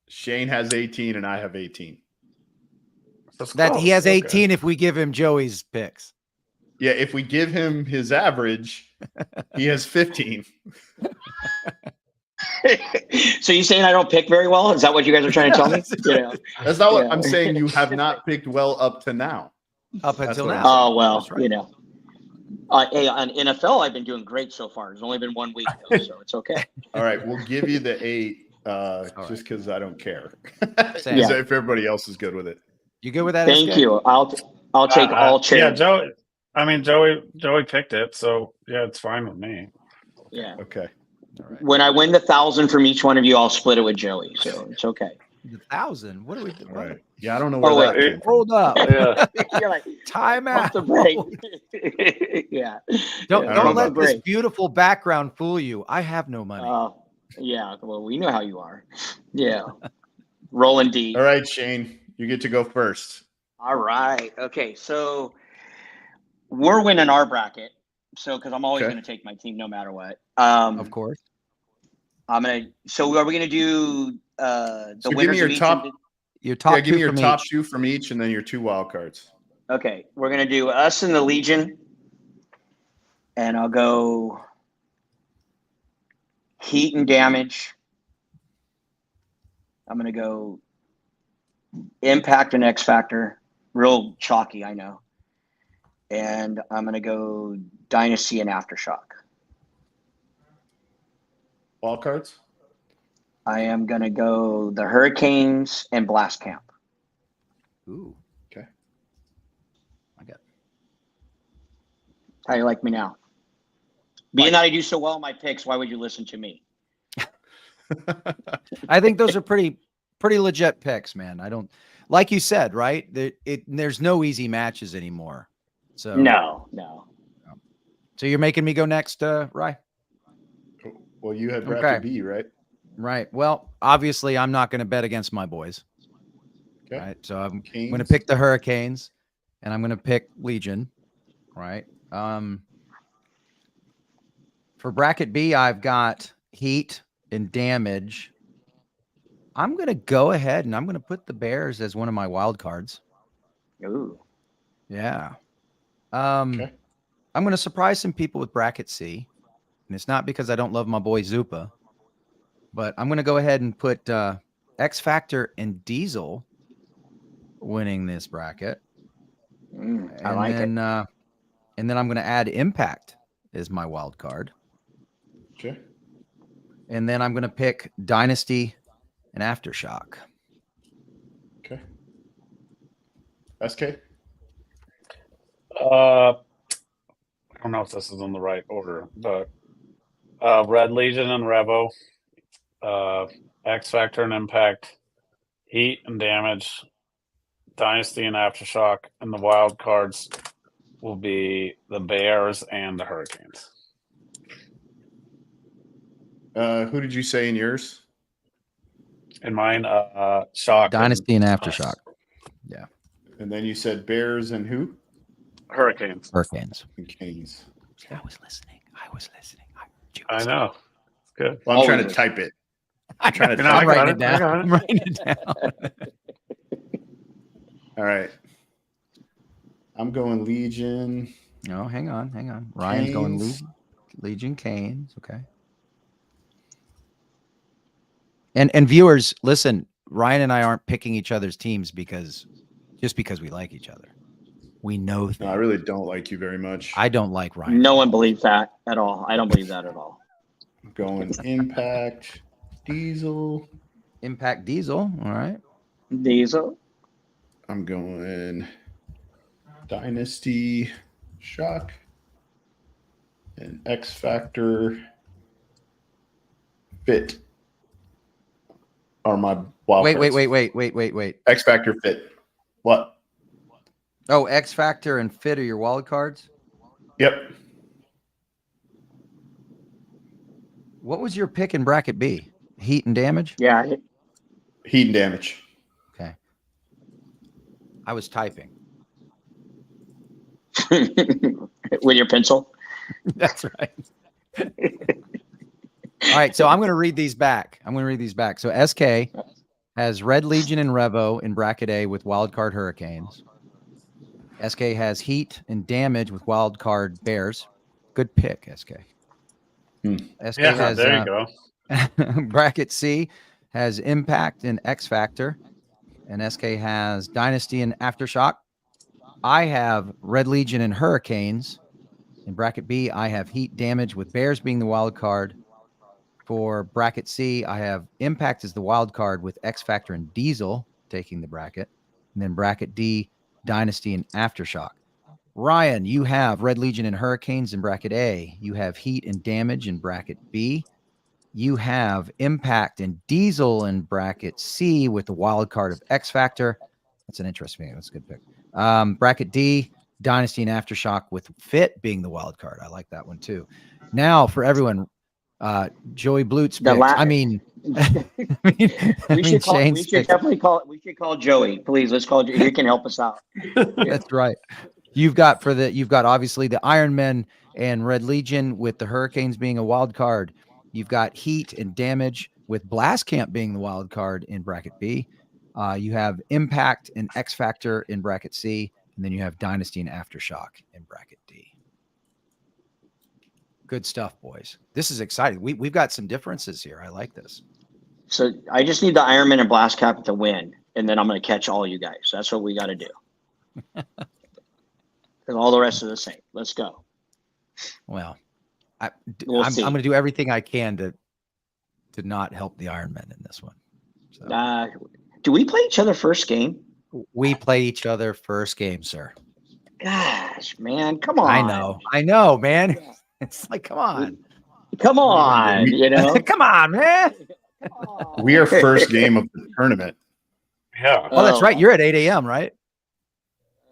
Speaker 5: Shane has 18, and I have 18.
Speaker 4: that he has 18 if we give him Joey's picks.
Speaker 5: Yeah, if we give him his average, he has 15.
Speaker 6: So you saying I don't pick very well? Is that what you guys are trying to tell me? Yeah.
Speaker 5: That's not what I'm saying. You have not picked well up to now.
Speaker 4: Up until
Speaker 5: what I'm
Speaker 4: now.
Speaker 6: Oh well,
Speaker 4: That's right.
Speaker 6: hey, on NFL, I've been doing great so far. It's only been 1 week though, so it's okay.
Speaker 5: All right, we'll give you the 8
Speaker 4: right.
Speaker 5: just because I don't care.
Speaker 4: Same.
Speaker 6: Yeah.
Speaker 5: If everybody else is good with it.
Speaker 4: You good with that?
Speaker 6: Thank
Speaker 4: SK?
Speaker 6: you. I'll take all chairs.
Speaker 7: Yeah, Joey picked it, so yeah, it's fine with me.
Speaker 6: Yeah.
Speaker 5: Okay.
Speaker 4: All right.
Speaker 6: When I win the 1,000 from each one of you, I'll split it with Joey. So it's okay.
Speaker 4: The 1,000. What are we doing?
Speaker 5: All right. Yeah, I don't know where that
Speaker 7: wait.
Speaker 5: came from.
Speaker 4: Hold up.
Speaker 7: Yeah.
Speaker 6: You're like,
Speaker 4: Time
Speaker 6: off
Speaker 4: out.
Speaker 6: the break. Yeah.
Speaker 4: Don't
Speaker 5: Yeah,
Speaker 4: don't let
Speaker 6: break.
Speaker 4: this beautiful background fool you. I have no money.
Speaker 6: Yeah. Well, we know how you are. Yeah. Rolling D.
Speaker 5: All right, Shane, you get to go first.
Speaker 6: All right. Okay. So we're winning our bracket. So, because I'm always
Speaker 5: Okay.
Speaker 6: going to take my team no matter what.
Speaker 4: Of course.
Speaker 6: So are we going to do the
Speaker 5: So give
Speaker 6: winners
Speaker 5: me your
Speaker 6: of each
Speaker 5: top.
Speaker 4: Your top
Speaker 5: give me
Speaker 4: two
Speaker 5: your
Speaker 4: from
Speaker 5: top
Speaker 4: each.
Speaker 5: 2 from each, and then your 2 wild cards.
Speaker 6: Okay, we're gonna do us and the Legion, and I'll go Heat and Damage. I'm gonna go Impact and X Factor. Real chalky, I know. And I'm gonna go Dynasty and Aftershock.
Speaker 5: Wild cards.
Speaker 6: I am gonna go the Hurricanes and Blast Camp.
Speaker 4: Ooh.
Speaker 5: Okay.
Speaker 4: I got
Speaker 6: How you like me now? Being that I do so well in my picks, why would you listen to me?
Speaker 4: I think those are pretty legit picks, man. I don't, like you said, right? There's no easy matches anymore. So
Speaker 6: No.
Speaker 4: So you're making me go next, Rye?
Speaker 5: Well, you had
Speaker 4: Okay.
Speaker 5: bracket B, right?
Speaker 4: Right. Well, obviously, I'm not going to bet against my boys.
Speaker 5: Okay.
Speaker 4: Right. So I'm
Speaker 5: Canes.
Speaker 4: going to pick the Hurricanes, and I'm going to pick Legion. Right. For bracket B, I've got Heat and Damage. I'm going to go ahead and I'm going to put the Bears as one of my wild cards.
Speaker 6: Ooh.
Speaker 4: Yeah.
Speaker 5: Okay.
Speaker 4: I'm going to surprise some people with bracket C. And it's not because I don't love my boy Zupa, but I'm going to go ahead and put X Factor and Diesel winning this bracket.
Speaker 6: I like it.
Speaker 4: And then I'm going to add Impact as my wild card.
Speaker 5: Okay.
Speaker 4: And then I'm going to pick Dynasty and Aftershock.
Speaker 5: Okay. SK.
Speaker 7: I don't know if this is in the right order, but Red Legion and Revo, X Factor and Impact, Heat and Damage, Dynasty and Aftershock, and the wild cards will be the Bears and the Hurricanes.
Speaker 5: Who did you say in yours?
Speaker 7: In mine, Shock.
Speaker 4: Dynasty and Aftershock. Yeah.
Speaker 5: And then you said Bears and who?
Speaker 7: Hurricanes.
Speaker 4: Hurricanes.
Speaker 5: And Canes.
Speaker 4: I was listening. I heard you.
Speaker 7: I know. It's good.
Speaker 5: Well, I'm trying
Speaker 6: Always.
Speaker 5: to type it.
Speaker 4: I'm
Speaker 5: trying to
Speaker 4: I'm
Speaker 5: type
Speaker 4: writing
Speaker 7: it.
Speaker 4: it down.
Speaker 7: I got it.
Speaker 4: I'm writing it down.
Speaker 5: All right. I'm going Legion.
Speaker 4: No, hang on. Ryan's going
Speaker 5: Canes.
Speaker 4: Legion Canes. Okay. And viewers, listen, Ryan and I aren't picking each other's teams because we like each other. We know things.
Speaker 5: No, I really don't like you very much.
Speaker 4: I don't like Ryan.
Speaker 6: No one believes that at all. I don't believe that at all.
Speaker 5: I'm going Impact, Diesel.
Speaker 4: Impact Diesel. All right.
Speaker 6: Diesel.
Speaker 5: I'm going Dynasty, Shock, and X Factor, Fit. Are my wild cards.
Speaker 4: Wait.
Speaker 5: X Factor, Fit. What?
Speaker 4: Oh, X Factor and Fit are your wild cards?
Speaker 5: Yep.
Speaker 4: What was your pick in bracket B? Heat and Damage?
Speaker 6: Yeah.
Speaker 5: Heat and Damage.
Speaker 4: Okay. I was typing.
Speaker 6: With your pencil.
Speaker 4: That's right. All right, so I'm going to read these back. So SK has Red Legion and Revo in bracket A with wildcard Hurricanes. SK has Heat and Damage with wildcard Bears. Good pick, SK. SK
Speaker 7: Yeah,
Speaker 4: has,
Speaker 7: there you go.
Speaker 4: bracket C has Impact and X Factor. And SK has Dynasty and Aftershock. I have Red Legion and Hurricanes. In bracket B, I have Heat Damage with Bears being the wild card. For bracket C, I have Impact as the wild card with X Factor and Diesel taking the bracket. And then bracket D, Dynasty and Aftershock. Ryan, you have Red Legion and Hurricanes in bracket A. You have Heat and Damage in bracket B. You have Impact and Diesel in bracket C with the wild card of X Factor. That's an interesting pick. That's a good pick. Bracket D, Dynasty and Aftershock with Fit being the wild card. I like that one too. Now for everyone, Joey Blut's picks.
Speaker 6: We should definitely call Joey. Please, let's call Joey. He can help us out.
Speaker 4: That's right. You've got obviously the Iron Men and Red Legion with the Hurricanes being a wild card. You've got Heat and Damage with Blast Camp being the wild card in bracket B. You have Impact and X Factor in bracket C, and then you have Dynasty and Aftershock in bracket D. Good stuff, boys. This is exciting. We've got some differences here. I like this.
Speaker 6: So I just need the Ironman and Blast Cap to win, and then I'm going to catch all you guys. That's what we got to do. And all the rest are the same. Let's go.
Speaker 4: Well,
Speaker 6: We'll
Speaker 4: I'm
Speaker 6: see.
Speaker 4: going to do everything I can to not help the Ironmen in this one. So.
Speaker 6: Do we play each other first game?
Speaker 4: We play each other first game, sir.
Speaker 6: Gosh, man, come on.
Speaker 4: I know, man. It's like, come on.
Speaker 6: Come on, you know.
Speaker 4: Come on, man.
Speaker 5: We are first game of the tournament.
Speaker 7: Yeah.
Speaker 4: Oh, that's right. You're at 8 a.m., right?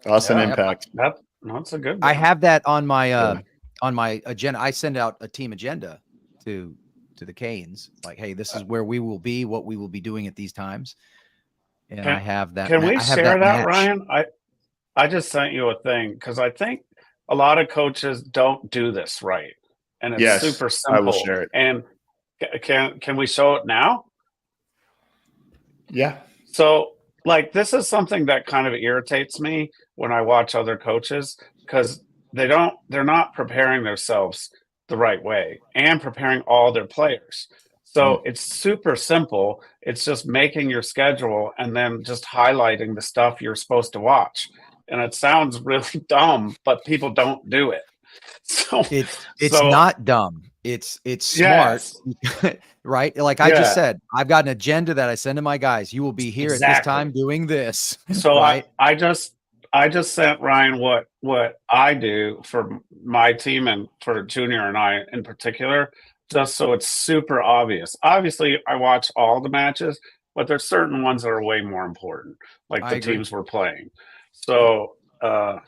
Speaker 5: Us and Impact.
Speaker 7: That's a good one.
Speaker 4: I have that on my agenda. I send out a team agenda to the Canes. Like, hey, this is where we will be, what we will be doing at these times. And I have that.
Speaker 7: Can we share that,
Speaker 4: match.
Speaker 7: Ryan? I just sent you a thing because I think a lot of don't do this right, and it's super simple.
Speaker 5: I will share it.
Speaker 7: And can we show it now?
Speaker 5: Yeah.
Speaker 7: So, like, this is something that kind of irritates me when I watch other coaches because they're not preparing themselves the right way and preparing all their players. So it's super simple. It's just making your schedule and then just highlighting the stuff you're supposed to watch. And it sounds really dumb, but people don't do it. So
Speaker 4: it's not dumb. It's smart, right? Like I just said, I've got an agenda that I send to my guys. You will be here at this time doing this.
Speaker 7: So
Speaker 4: right?
Speaker 7: I just sent Ryan what I do for my team and for Junior and I in particular, just so it's super obvious. Obviously, I watch all the matches, but there's certain ones that are way more important, like the teams we're playing. So I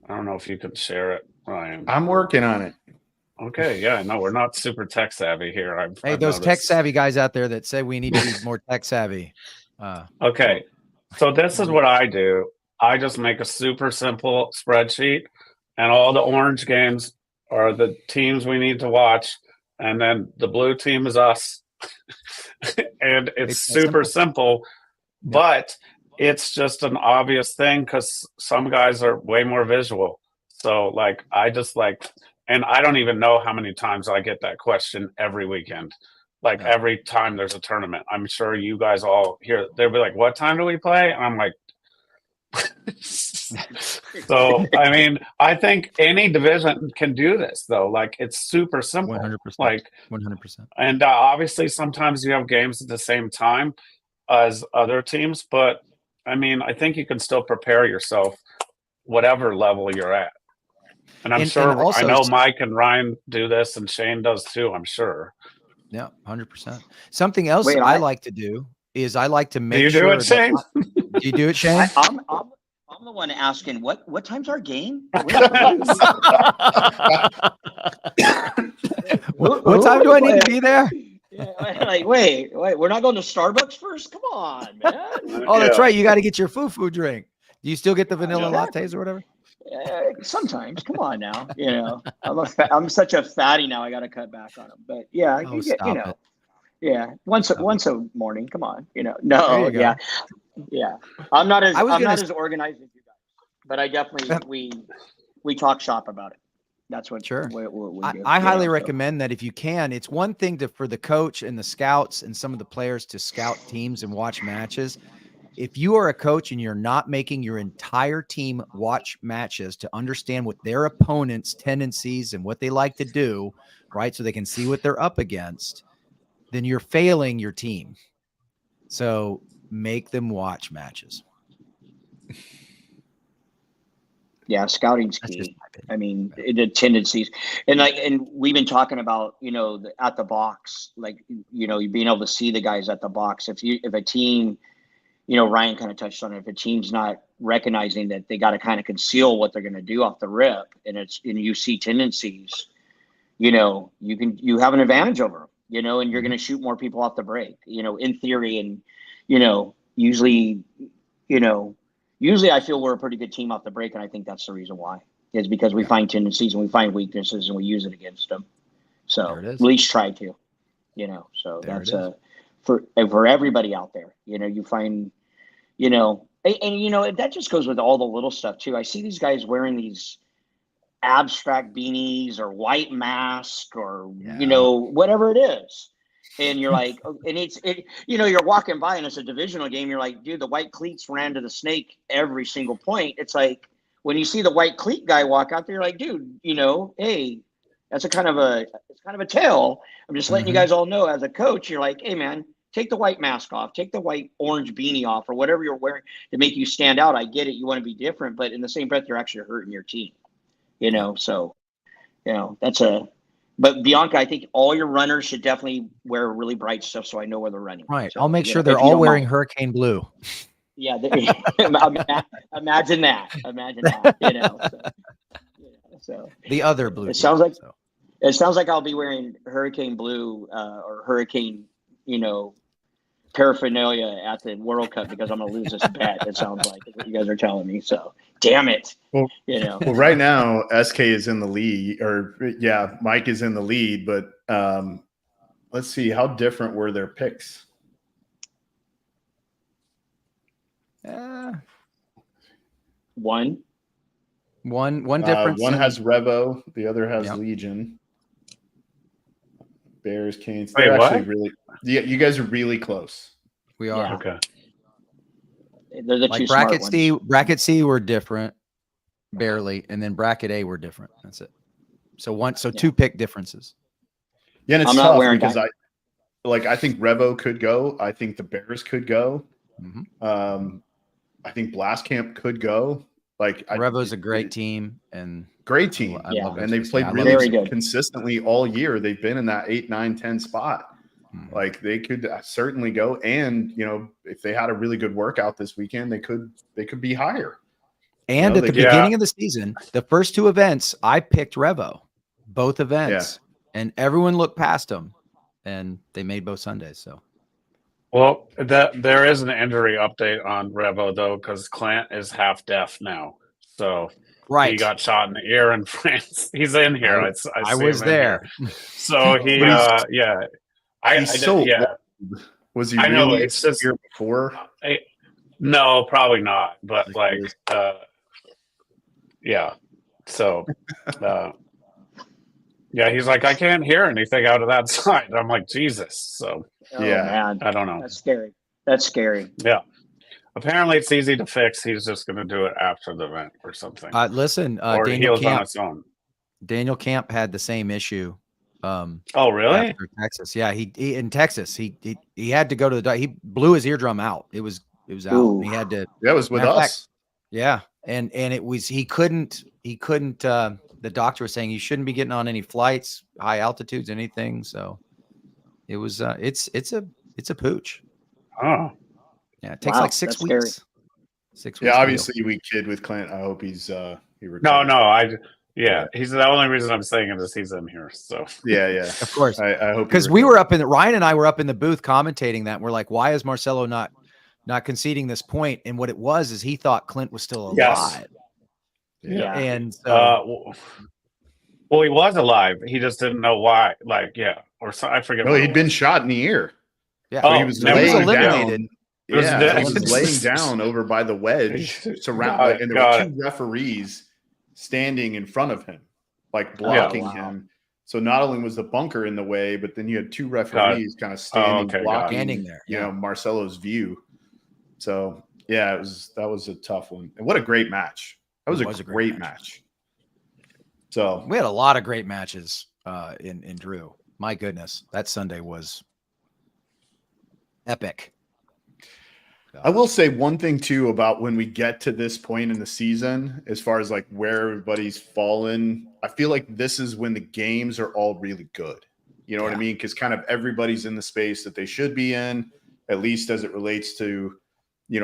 Speaker 7: don't know if you could share it, Ryan.
Speaker 5: I'm working on it.
Speaker 7: Okay, yeah, no, we're not super tech savvy here. I've
Speaker 4: those tech savvy guys out there that say we need to be more tech savvy.
Speaker 7: Okay, so this is what I do. I just make a super simple spreadsheet, and all the orange games are the teams we need to watch, and then the blue team is us. And it's super simple, but it's just an obvious thing because some guys are way more visual. So, like, and I don't even know how many times I get that question every weekend. Like, every time there's a tournament. I'm sure you guys all hear, they'll be like, what time do we play? And I'm like, so, I mean, I think any division can do this, though. Like, it's super simple.
Speaker 4: 100%.
Speaker 7: Like,
Speaker 4: 100%.
Speaker 7: And obviously, sometimes you have games at the same time as other teams. But, I mean, I think you can still prepare yourself whatever level you're at. And I'm sure, and also, I know Mike and Ryan do this, and Shane does too, I'm sure.
Speaker 4: Yeah, 100%. Something else I like to do is I like to make
Speaker 7: sure. Do you do it, Shane?
Speaker 4: Do you do it, Shane?
Speaker 6: I'm the one asking, what time's our game?
Speaker 4: What time do I need to be there?
Speaker 6: Like, wait, we're not going to Starbucks first? Come on, man.
Speaker 4: Oh, that's right. You got to get your foo drink. Do you still get the vanilla lattes or whatever?
Speaker 6: Sometimes, come on now. You know, I'm such a fatty now. I got to cut back on them. But yeah, once a morning. Come on, yeah. I'm not as organized as you guys, but I definitely we talk shop about it. That's what.
Speaker 4: Sure.
Speaker 6: We do.
Speaker 4: I highly recommend that if you can. It's one thing for the coach and the scouts and some of the players to scout teams and watch matches. If you are a coach and you're not making your entire team watch matches to understand what their opponent's tendencies and what they like to do, right, so they can see what they're up against, then you're failing your team. So make them watch matches.
Speaker 6: Yeah, scouting's key. I mean, the tendencies, and we've been talking about, at the box, like, being able to see the guys at the box. If a team, Ryan kind of touched on it. If a team's not recognizing that they got to kind of conceal what they're going to do off the rip, and you see tendencies, you have an advantage over them, and you're going to shoot more people off the break, in theory. And, usually I feel we're a pretty good team off the break. And I think that's the reason why, is because we find tendencies and we find weaknesses and we use it against them. So at least try to. So
Speaker 4: There
Speaker 6: that's
Speaker 4: it is.
Speaker 6: for everybody out there. You find, and that just goes with all the little stuff too. I see these guys wearing these abstract beanies or white mask or whatever it is, and you're like, you're walking by and it's a divisional game. You're like, dude, the white cleats ran to the snake every single point. It's like when you see the white cleat guy walk out there, you're like, dude, hey, that's it's kind of a tale. I'm just letting you guys all know as a coach, you're like, hey man, take the white mask off, take the white orange beanie off, or whatever you're wearing to make you stand out. I get it, you want to be different, but in the same breath, you're actually hurting your team. So but Bianca, I think all your runners should definitely wear really bright stuff so I know where they're running.
Speaker 4: Right.
Speaker 6: So,
Speaker 4: I'll make sure they're
Speaker 6: if you
Speaker 4: all
Speaker 6: don't
Speaker 4: wearing
Speaker 6: mind.
Speaker 4: hurricane blue.
Speaker 6: Yeah. Imagine that. So
Speaker 4: The other blue.
Speaker 6: it sounds
Speaker 4: team,
Speaker 6: like
Speaker 4: so.
Speaker 6: it sounds like I'll be wearing hurricane blue or hurricane, paraphernalia at the World Cup because I'm going to lose this bet. It sounds like is what you guys are telling me. So damn it.
Speaker 5: Well, right now SK is in the lead, Mike is in the lead, but let's see, how different were their picks?
Speaker 6: One
Speaker 4: difference.
Speaker 5: One has Revo, the other has Legion. Bears, Canes. They're actually really. Yeah, you guys are really close.
Speaker 4: We are.
Speaker 6: Yeah.
Speaker 7: Okay.
Speaker 6: They're the two smart ones.
Speaker 4: Bracket C were different, barely, and then bracket A were different. That's it. So two pick differences.
Speaker 5: Yeah, and it's
Speaker 6: I'm not
Speaker 5: tough
Speaker 6: wearing
Speaker 5: because I think Revo could go. I think the Bears could go. I think Blast Camp could go.
Speaker 4: Revo's a great team and
Speaker 5: great team. And they've played really consistently all year. They've been in that 8, 9, 10 spot. Like they could certainly go. And if they had a really good workout this weekend, they could be higher.
Speaker 4: And at the beginning of the season, the first two events, I picked Revo, both events, and everyone looked past them, and they made both Sundays. So.
Speaker 7: Well, there is an injury update on Revo though, because Clint is half deaf now. So he got shot in the ear in France. He's in here. I was there. So he,
Speaker 5: Was he really
Speaker 7: it's just
Speaker 5: here before?
Speaker 7: No, probably not. But So, he's like, I can't hear anything out of that side. I'm like, Jesus. So,
Speaker 6: man.
Speaker 7: I don't know.
Speaker 6: That's scary.
Speaker 7: Yeah. Apparently, it's easy to fix. He's just going to do it after the event or something.
Speaker 4: Listen,
Speaker 7: or
Speaker 4: Daniel
Speaker 7: Camp, on its own.
Speaker 4: Daniel Camp had the same issue.
Speaker 7: Oh, really?
Speaker 4: After Texas, yeah. He in Texas, he had to go to the. He blew his eardrum out. It was out.
Speaker 6: Ooh.
Speaker 4: He had to.
Speaker 5: That was with us.
Speaker 4: Yeah, and it was he couldn't. The doctor was saying he shouldn't be getting on any flights, high altitudes, anything. So it was. It's a pooch.
Speaker 7: Oh.
Speaker 4: Yeah, it takes like 6 weeks.
Speaker 6: Scary.
Speaker 4: 6 weeks.
Speaker 5: Yeah, obviously we kid with Clint. I hope he's he
Speaker 7: recovers. No, he's the only reason I'm saying it is he's in here. So
Speaker 5: yeah,
Speaker 4: of course.
Speaker 5: I hope
Speaker 4: because we were Ryan and I were up in the booth commentating that. And we're like, why is Marcelo not conceding this point? And what it was is he thought Clint was still alive.
Speaker 7: Yes.
Speaker 6: Yeah,
Speaker 4: and so,
Speaker 7: well, he was alive. He just didn't know why. Or so, I forget.
Speaker 5: No, he'd been shot in the ear.
Speaker 4: Yeah,
Speaker 5: so he was laying down.
Speaker 7: He
Speaker 5: was laying down over by the wedge, surrounded, and there were two referees standing in front of him, blocking him. So not only was the bunker in the way, but then you had two referees kind of standing, blocking there. Marcelo's view. So that was a tough one. And what a great match! That was a great match. So
Speaker 4: we had a lot of great matches in Drew. My goodness, that Sunday was epic.
Speaker 5: I will say one thing too about when we get to this point in the season, as far as where everybody's fallen, I feel like this is when the games are all really good. You know what I mean? Because kind of everybody's in the space that they should be in, at least as it relates to,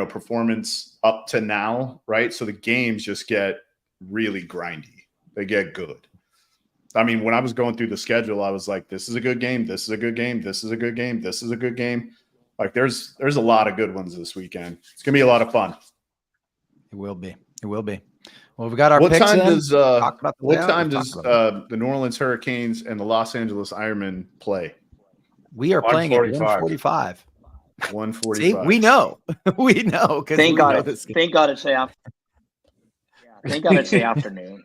Speaker 5: performance up to now, right? So the games just get really grindy. They get good. I mean, when I was going through the schedule, I was like, this is a good game. This is a good game. This is a good game. This is a good game. There's a lot of good ones this weekend. It's gonna be a lot of fun.
Speaker 4: It will be. Well, we've got our
Speaker 5: what
Speaker 4: picks
Speaker 5: time
Speaker 4: in.
Speaker 5: does the New Orleans Hurricanes and the Los Angeles Ironmen play?
Speaker 4: We are playing at
Speaker 7: 145.
Speaker 4: 145.
Speaker 5: 145.
Speaker 4: See, we know. We know.
Speaker 6: Thank
Speaker 4: we
Speaker 6: God.
Speaker 4: know this game.
Speaker 6: Thank God it's afternoon. Yeah, thank God it's the afternoon.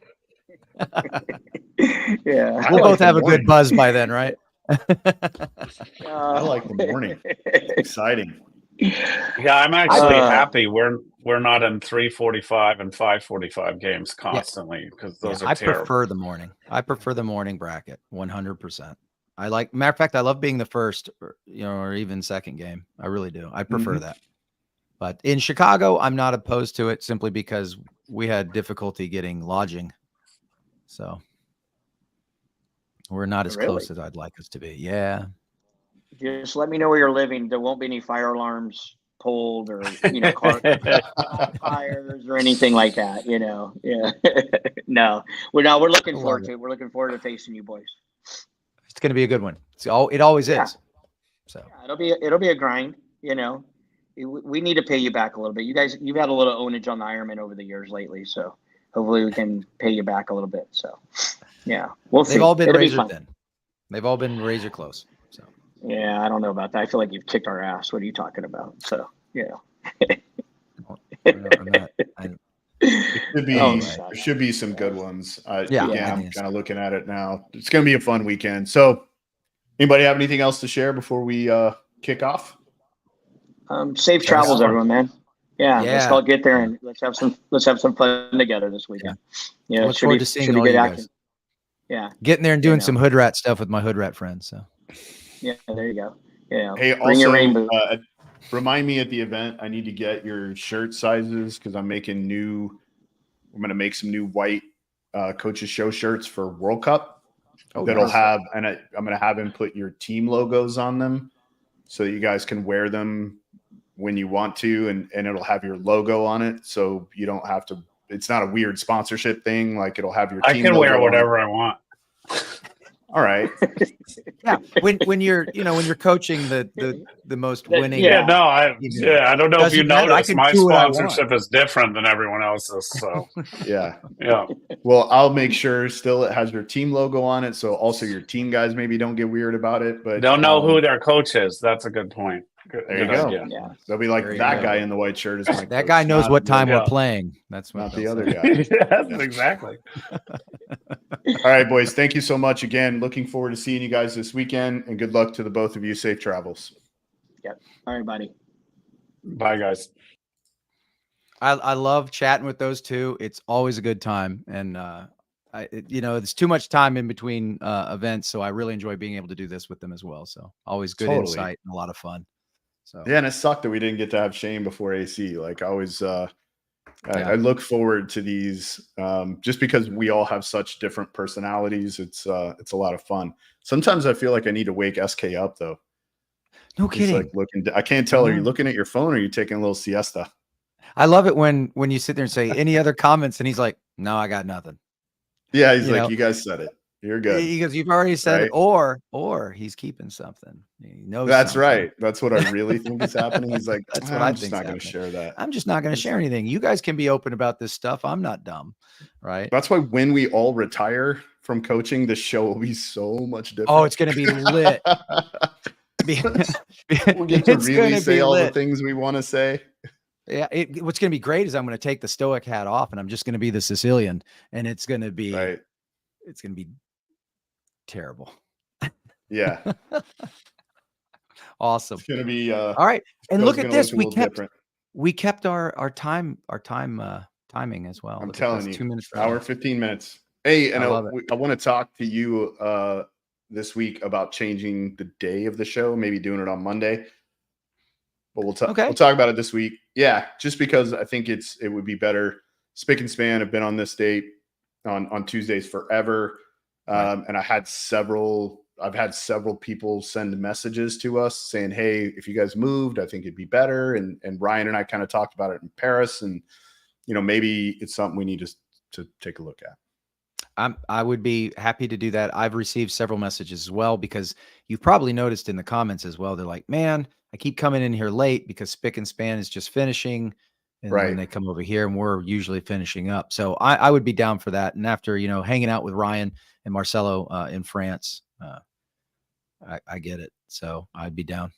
Speaker 6: Yeah.
Speaker 5: I
Speaker 4: We'll
Speaker 5: like
Speaker 4: both
Speaker 5: the
Speaker 4: have a
Speaker 5: morning.
Speaker 4: good buzz by then, right?
Speaker 5: I like the morning. It's exciting.
Speaker 7: Yeah, I'm actually happy we're not in 3:45 and 5:45 games constantly because those are
Speaker 4: I
Speaker 7: terrible.
Speaker 4: prefer the morning. I prefer the morning bracket 100%. I like, matter of fact, I love being the first, or even second game. I really do. I prefer that. But in Chicago, I'm not opposed to it simply because we had difficulty getting lodging. So we're not as close as I'd like us to be. Yeah.
Speaker 6: Just let me know where you're living. There won't be any fire alarms pulled or car fires or anything like that. Yeah. No, we're looking forward to it. We're looking forward to facing you boys.
Speaker 4: It's going to be a good one. It always is. So
Speaker 6: yeah, it'll be a grind. We need to pay you back a little bit. You guys, you've had a little ownage on the Ironman over the years lately, so hopefully we can pay you back a little bit. So yeah, we'll see.
Speaker 4: They've all been
Speaker 6: It'll be
Speaker 4: razor
Speaker 6: fun.
Speaker 4: thin. They've all been razor close. So
Speaker 6: yeah, I don't know about that. I feel like you've kicked our ass. What are you talking about? So yeah.
Speaker 5: There should be some good ones. I'm kind of looking at it now. It's going to be a fun weekend. So anybody have anything else to share before we kick off?
Speaker 6: Safe travels, everyone, man. Yeah, let's all get there and let's have some fun together this weekend. Yeah,
Speaker 4: look forward to seeing all you guys.
Speaker 6: Yeah,
Speaker 4: getting there and doing some hood rat stuff with my hood rat friends. So
Speaker 6: yeah, there you go. Yeah,
Speaker 5: hey,
Speaker 6: bring your rainbow.
Speaker 5: Remind me at the event. I need to get your shirt sizes because I'm making I'm going to make some new white Coaches Show shirts for World Cup that'll have, and I'm going to have him put your team logos on them so that you guys can wear them when you want to, and it'll have your logo on it. So you don't have to, it's not a weird sponsorship thing. Like it'll have your team
Speaker 7: I can wear
Speaker 5: logo
Speaker 7: whatever I want.
Speaker 5: All right.
Speaker 4: Yeah. When you're coaching the most winning.
Speaker 7: I don't know if you noticed my sponsorship is different than everyone else's. So
Speaker 5: yeah.
Speaker 7: Yeah.
Speaker 5: Well, I'll make sure still it has your team logo on it. So also your team guys maybe don't get weird about it, but
Speaker 7: they'll know who their coach is. That's a good point.
Speaker 5: There you go.
Speaker 7: Idea.
Speaker 6: Yeah.
Speaker 5: They'll be like, that guy in the white shirt is my
Speaker 4: that guy knows what time we're playing. That's
Speaker 5: not the other guy.
Speaker 7: Yes, exactly.
Speaker 5: All right, boys. Thank you so much again. Looking forward to seeing you guys this weekend, and good luck to the both of you. Safe travels.
Speaker 6: Yep. All right, buddy.
Speaker 7: Bye, guys.
Speaker 4: I love chatting with those two. It's always a good time. And, there's too much time in between events. So I really enjoy being able to do this with them as well. So always good insight and a lot of fun. So
Speaker 5: yeah, and it sucked that we didn't get to have Shane before AC. Like I always, I look forward to these just because we all have such different personalities. It's a lot of fun. Sometimes I feel like I need to wake SK up though.
Speaker 4: No kidding.
Speaker 5: Like I can't tell. Are you looking at your phone or are you taking a little siesta?
Speaker 4: I love it when you sit there and say any other comments and he's like, no, I got nothing.
Speaker 5: Yeah. He's like, you guys said it. You're good.
Speaker 4: Because you've already said it, or he's keeping something. He knows
Speaker 5: that's
Speaker 4: something.
Speaker 5: Right. That's what I really think is happening. He's like,
Speaker 4: that's what
Speaker 5: I'm just not going to share that.
Speaker 4: I'm just not going to share anything. You guys can be open about this stuff. I'm not dumb. Right.
Speaker 5: That's why when we all retire from coaching, the show will be so much different.
Speaker 4: Oh, it's going to be lit.
Speaker 5: We'll get to really say all the things we want to say.
Speaker 4: Yeah. What's going to be great is I'm going to take the Stoic hat off and I'm just going to be the Sicilian, and it's going to be, it's going to be terrible.
Speaker 5: Yeah.
Speaker 4: Awesome.
Speaker 5: It's going to be
Speaker 4: all right. And look at this. We kept our timing as well.
Speaker 5: I'm telling you,
Speaker 4: 2 minutes,
Speaker 5: hour 15 minutes. Hey, and I want to talk to you this week about changing the day of the show, maybe doing it on Monday. But we'll talk about it this week. Yeah, just because I think it would be better. Spick and Span have been on this date on Tuesdays forever. And I've had several people send messages to us saying, hey, if you guys moved, I think it'd be better. And Ryan and I kind of talked about it in Paris, and maybe it's something we need to take a look at.
Speaker 4: I would be happy to do that. I've received several messages as well, because you've probably noticed in the comments as well. They're like, man, I keep coming in here late because Spick and Span is just finishing. And then they come over here and we're usually finishing up. So I would be down for that. And after, hanging out with Ryan and Marcelo in France, I get it. So I'd be down.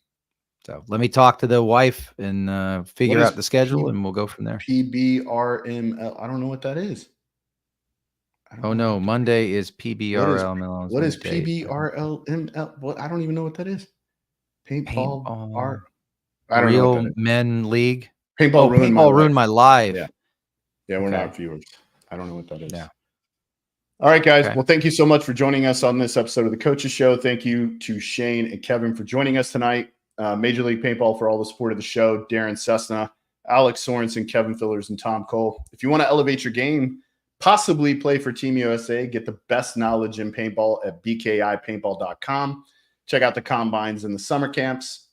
Speaker 4: So let me talk to the wife and figure
Speaker 5: What is
Speaker 4: out the schedule, and we'll go from there.
Speaker 5: PBRML. I don't know what that is.
Speaker 4: Oh no, Monday is PBRL.
Speaker 5: What is PBRLML? What? I don't even know what that is. Paintball art. I don't know what
Speaker 4: Real
Speaker 5: that is.
Speaker 4: Men League.
Speaker 5: Paintball
Speaker 4: ruined my life.
Speaker 5: Yeah. Yeah, we're
Speaker 4: Okay.
Speaker 5: not viewers. I don't know what that is.
Speaker 4: Yeah.
Speaker 5: All right, guys.
Speaker 4: Okay.
Speaker 5: Well, thank you so much for joining us on this episode of the Coaches Show. Thank you to Shane and Kevin for joining us tonight. Major League Paintball for all the support of the show. Darren Cessna, Alex Sorensen, Kevin Fillers, and Tom Cole. If you want to elevate your game, possibly play for Team USA, get the best knowledge in paintball at bkipaintball.com. Check out the combines and the summer camps.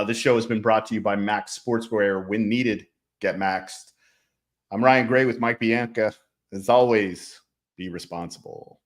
Speaker 5: This show has been brought to you by Max Sportswear. When needed, get maxed. I'm Ryan Gray with Mike Bianca. As always, be responsible.